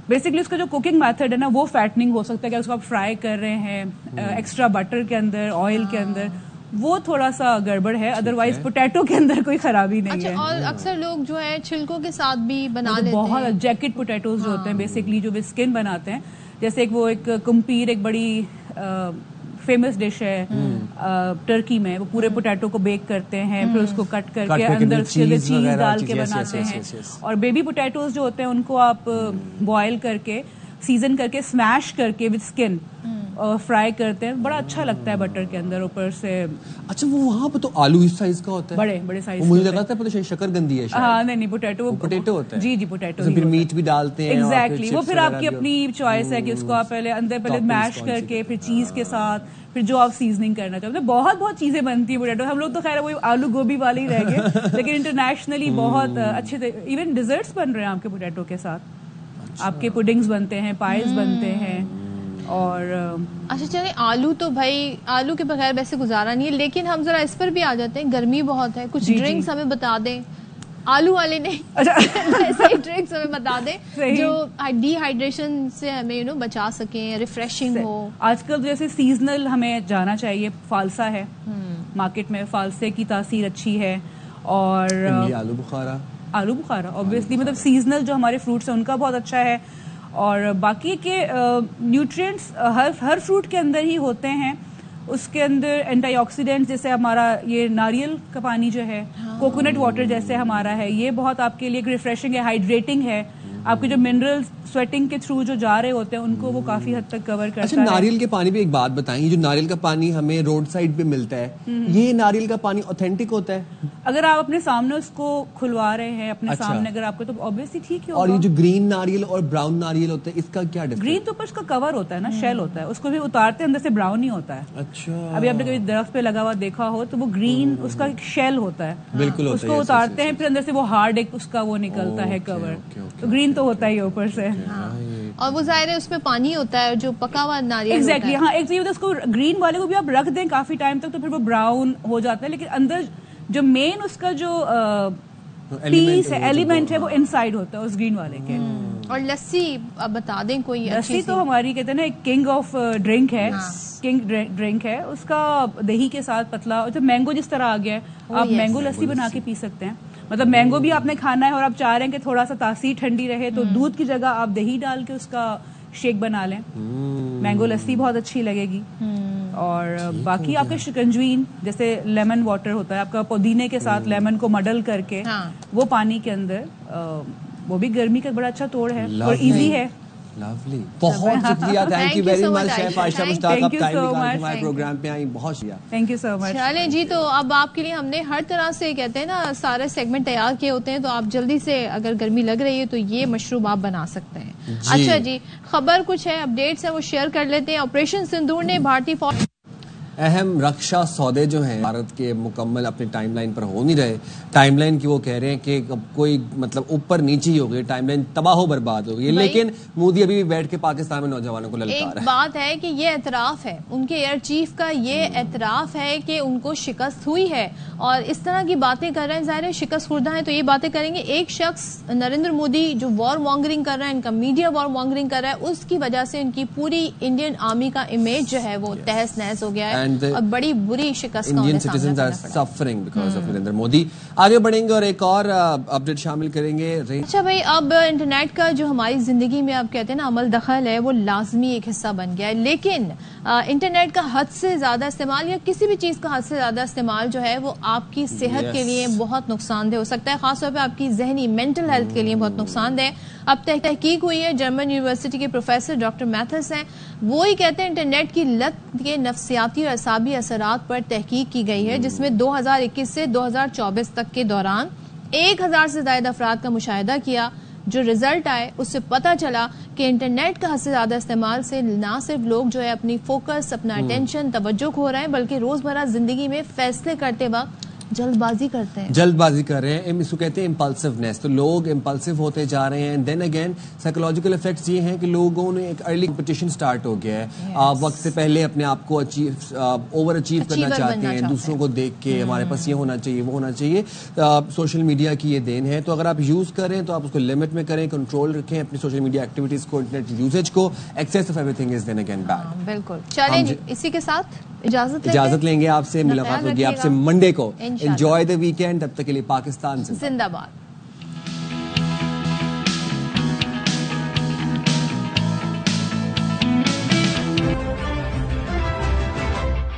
بیسکلی اس کا جو کوکنگ میتھڈ ہے نا وہ فیٹنگ ہو سکتا ہے کہ اس کو آپ فرائی کر رہے ہیں ایکسٹرا بٹر کے اندر, آئل کے اندر, وہ تھوڑا سا گڑبڑ ہے. ادروائز پوٹیٹو کے اندر کوئی خرابی نہیں ہے. اور اکثر لوگ جو ہے چھلکوں کے ساتھ بھی بنا لیتے ہیں, بہت جیکٹ پوٹیٹوز جو ہوتے ہیں بیسکلی جو اسکن بناتے ہیں, جیسے وہ ایک کمپیر ایک بڑی فیمس ڈش ہے ٹرکی میں, وہ پورے پوٹیٹو کو بیک کرتے ہیں, پھر اس کو کٹ کر کے اندر چیز ڈال کے بناتے ہیں. اور بیبی پوٹیٹوز جو ہوتے ہیں ان کو آپ بوائل کر کے سیزن کر کے اسمیش کر کے وتھ اسکن فرائی کرتے ہیں, بڑا اچھا لگتا ہے بٹر کے اندر اوپر سے. اچھا وہ وہاں پہ تو آلو اس سائز کا ہوتا ہے, بڑے بڑے سائز, مجھے لگا تھا پتہ شکر گندی ہے. ہاں نہیں پوٹیٹو ہوتا ہے. جی پوٹیٹو, پھر میٹ بھی ڈالتے ہیں. ایگزیکٹلی, وہ پھر آپ کی اپنی چوائس ہے کہ اس کو آپ پہلے میش کر کے پھر چیز کے ساتھ پھر جو آپ سیزننگ کرنا چاہتے ہیں. بہت چیزیں بنتی ہیں پوٹیٹو. ہم لوگ تو خیر وہی آلو گوبھی والے ہی رہ گئے, لیکن انٹرنیشنلی بہت اچھے تھے. ایون ڈیزرٹس بن رہے ہیں آپ کے پوٹیٹو کے ساتھ, آپ کے پڈنگز بنتے ہیں, پائز بنتے ہیں. اور اچھا چلیں, آلو تو بھائی آلو کے بغیر ویسے گزارا نہیں ہے, لیکن ہم ذرا اس پر بھی آ جاتے ہیں, گرمی بہت ہے, کچھ ڈرنکس ہمیں بتا دیں, آلو والے نہیں ایسے ڈرنکس ہمیں بتا دیں جو ڈی ہائیڈریشن سے ہمیں بچا سکیں, ریفریشنگ ہو. آج کل جیسے سیزنل ہمیں جانا چاہیے, فالسا ہے مارکیٹ میں, فالسے کی تاثیر اچھی ہے. اور آلو بخارا obviously, مطلب سیزنل جو ہمارے فروٹس ہیں ان کا بہت اچھا ہے. اور باقی کے نیوٹرینٹس ہر فروٹ کے اندر ہی ہوتے ہیں. اس کے اندر اینٹی آکسیڈنٹس, جیسے ہمارا یہ ناریل کا پانی جو ہے, کوکونٹ واٹر جیسے ہمارا ہے, یہ بہت آپ کے لیے ایک ریفریشنگ ہے, ہائیڈریٹنگ ہے. آپ کے جو منرلز سویٹنگ کے تھرو جو جا رہے ہوتے ہیں ان کو وہ کافی حد تک کور کرتا ہے. اچھا ناریل کے پانی پہ ایک بات بتائیں, جو ناریل کا پانی ہمیں روڈ سائڈ پہ ملتا ہے, یہ ناریل کا پانی اوتھینٹک ہوتا ہے؟ اگر آپ اپنے سامنے اس کو کھلوا رہے ہیں اپنے سامنے, اگر آپ کو, تو obviously ٹھیک ہی ہوگا. اور یہ جو گرین ناریل اور براؤن ناریل ہوتا ہے اس کا کیا ڈفرنس؟ گرین تو اوپر اس کا کور ہوتا ہے نا, شیل ہوتا ہے, اس کو بھی اتارتے اندر سے براؤن ہی ہوتا ہے. اچھا, ابھی آپ نے کبھی درخت پہ لگا ہوا دیکھا ہو تو وہ گرین اس کا ایک شیل ہوتا ہے, بالکل اس کو اتارتے ہیں, پھر اندر سے وہ ہارڈ ایک اس کا وہ نکلتا ہے کور, تو گرین تو ہوتا ہی اوپر سے. اور وہ ظاہر ہے اس میں پانی ہوتا ہے جو پکا ہوا ناریل. ایگزیکٹلی, ہاں ایک چیز اس کو گرین والے کو بھی آپ رکھ دیں کافی ٹائم تک تو پھر وہ براؤن ہو جاتا ہے, لیکن اندر جو مین اس کا جو پیس ہے, ایلیمنٹ ہے, وہ انسائڈ ہوتا ہے اس گرین والے کے. اور لسی بتا دیں کوئی. لسی تو ہماری کہتے ہیں نا ایک کنگ آف ڈرنک ہے, کنگ ڈرنک ہے. اس کا دہی کے ساتھ پتلا, جب مینگو جس طرح آ گیا ہے, آپ مینگو لسی بنا کے پی سکتے ہیں. مطلب مینگو بھی آپ نے کھانا ہے اور آپ چاہ رہے ہیں کہ تھوڑا سا تاثیر ٹھنڈی رہے, تو دودھ کی جگہ آپ دہی ڈال کے اس کا شیک بنا لیں, مینگو لسی بہت اچھی لگے گی. اور باقی آپ کے شکنجوین, جیسے لیمن واٹر ہوتا ہے آپ کا, پودینے کے ساتھ لیمن کو مڈل کر کے وہ پانی کے اندر, وہ بھی گرمی کا بڑا اچھا توڑ ہے اور ایزی ہے. لولی, بہت شکریہ, thank you very much chef Ayesha Mushtaq, آپ ٹائم نکال کے ہمارے پروگرام پہ آئیں, بہت شکریہ. تھینک یو سو مچ. چلیں جی, تو اب آپ کے لیے ہم نے ہر طرح سے کہتے ہیں نا سارے سیگمنٹ تیار کیے ہوتے ہیں, تو آپ جلدی سے اگر گرمی لگ رہی ہے تو یہ مشروب آپ بنا سکتے ہیں. اچھا جی, خبر کچھ ہے, اپڈیٹس ہیں وہ شیئر کر لیتے ہیں. آپریشن سندور نے بھارتی فوج اہم رکشا سودے جو ہیں بھارت کے مکمل اپنے ٹائم لائن پر ہو نہیں رہے. ٹائم لائن کی وہ کہہ رہے ہیں کہ کوئی مطلب اوپر نیچے ہی ہو گئی, ٹائم لائن تباہ و برباد ہو گئی, لیکن مودی ابھی بھی بیٹھ کے پاکستان میں نوجوانوں کو للکار ہے. ایک بات ہے کہ یہ اعتراف ہے ان کے ایئر چیف کا, یہ اعتراف ہے کہ ان کو شکست ہوئی ہے, اور اس طرح کی باتیں کر رہے ہیں. ظاہر ہے شکست خوردہ ہیں تو یہ باتیں کریں گے. ایک شخص نریندر مودی جو وار مانگرنگ کر رہا ہے, ان کا میڈیا وار مانگرنگ کر رہا ہے, اس کی وجہ سے ان کی پوری انڈین آرمی کا امیج جو ہے وہ تہس نہس ہو گیا ہے, اور بڑی بری شکست کا Indian citizens are suffering because of Narendra Modi. آگے بڑھیں گے اور ایک اور اپڈیٹ شامل کریں گے. اچھا بھائی, اب انٹرنیٹ کا جو ہماری زندگی میں آپ کہتے ہیں نا عمل دخل ہے, وہ لازمی ایک حصہ بن گیا ہے, لیکن انٹرنیٹ کا حد سے زیادہ استعمال یا کسی بھی چیز کا حد سے زیادہ استعمال جو ہے وہ آپ کی صحت کے لیے بہت نقصان دہ ہو سکتا ہے, خاص طور پہ آپ کی ذہنی مینٹل ہیلتھ کے لیے بہت نقصان دہ. اب تحقیق ہوئی ہے, جرمن یونیورسٹی کے پروفیسر ڈاکٹر میتھس ہیں, وہی کہتے ہیں انٹرنیٹ کی لت کے نفسیاتی اور اعصابی اثرات پر تحقیق کی گئی ہے, جس میں 2021 سے 2024 تک کے دوران 1000 سے زائد افراد کا مشاہدہ کیا. جو رزلٹ آئے اس سے پتا چلا کہ انٹرنیٹ کا حد سے زیادہ استعمال سے نہ صرف لوگ جو ہے اپنی فوکس, اپنا اٹینشن, توجہ کھو رہے ہیں, بلکہ روزمرہ زندگی میں فیصلے کرتے وقت جلد بازی کرتے ہیں, جلد بازی کر رہے ہیں. اس کو کہتے ہیں امپلسونیس, تو لوگ امپلسو ہوتے جا رہے ہیں. دین اگین سائیکولوجیکل افیکٹس یہ ہیں کہ لوگوں نے ایک ارلی کمپٹیشن سٹارٹ ہو گیا ہے, وقت سے پہلے اپنے آپ کو اوور اچیو کرنا چاہتے ہیں, دوسروں کو دیکھ کے ہمارے پاس یہ ہونا چاہیے, وہ ہونا چاہیے. سوشل میڈیا کی یہ دین ہے, تو اگر آپ یوز کریں تو آپ اس کو لمٹ میں کریں, کنٹرول رکھیں اپنی سوشل میڈیا ایکٹیویٹیز کو, انٹرنیٹ یوزیج کو. Access of everything is then again bad. بالکل. چلیں جی, اسی کے ساتھ اجازت لیں گے آپ سے, ملاقات ہوگی آپ سے منڈے کو. انجوائے دی ویکینڈ, تب تک کے لیے پاکستان زندہ باد.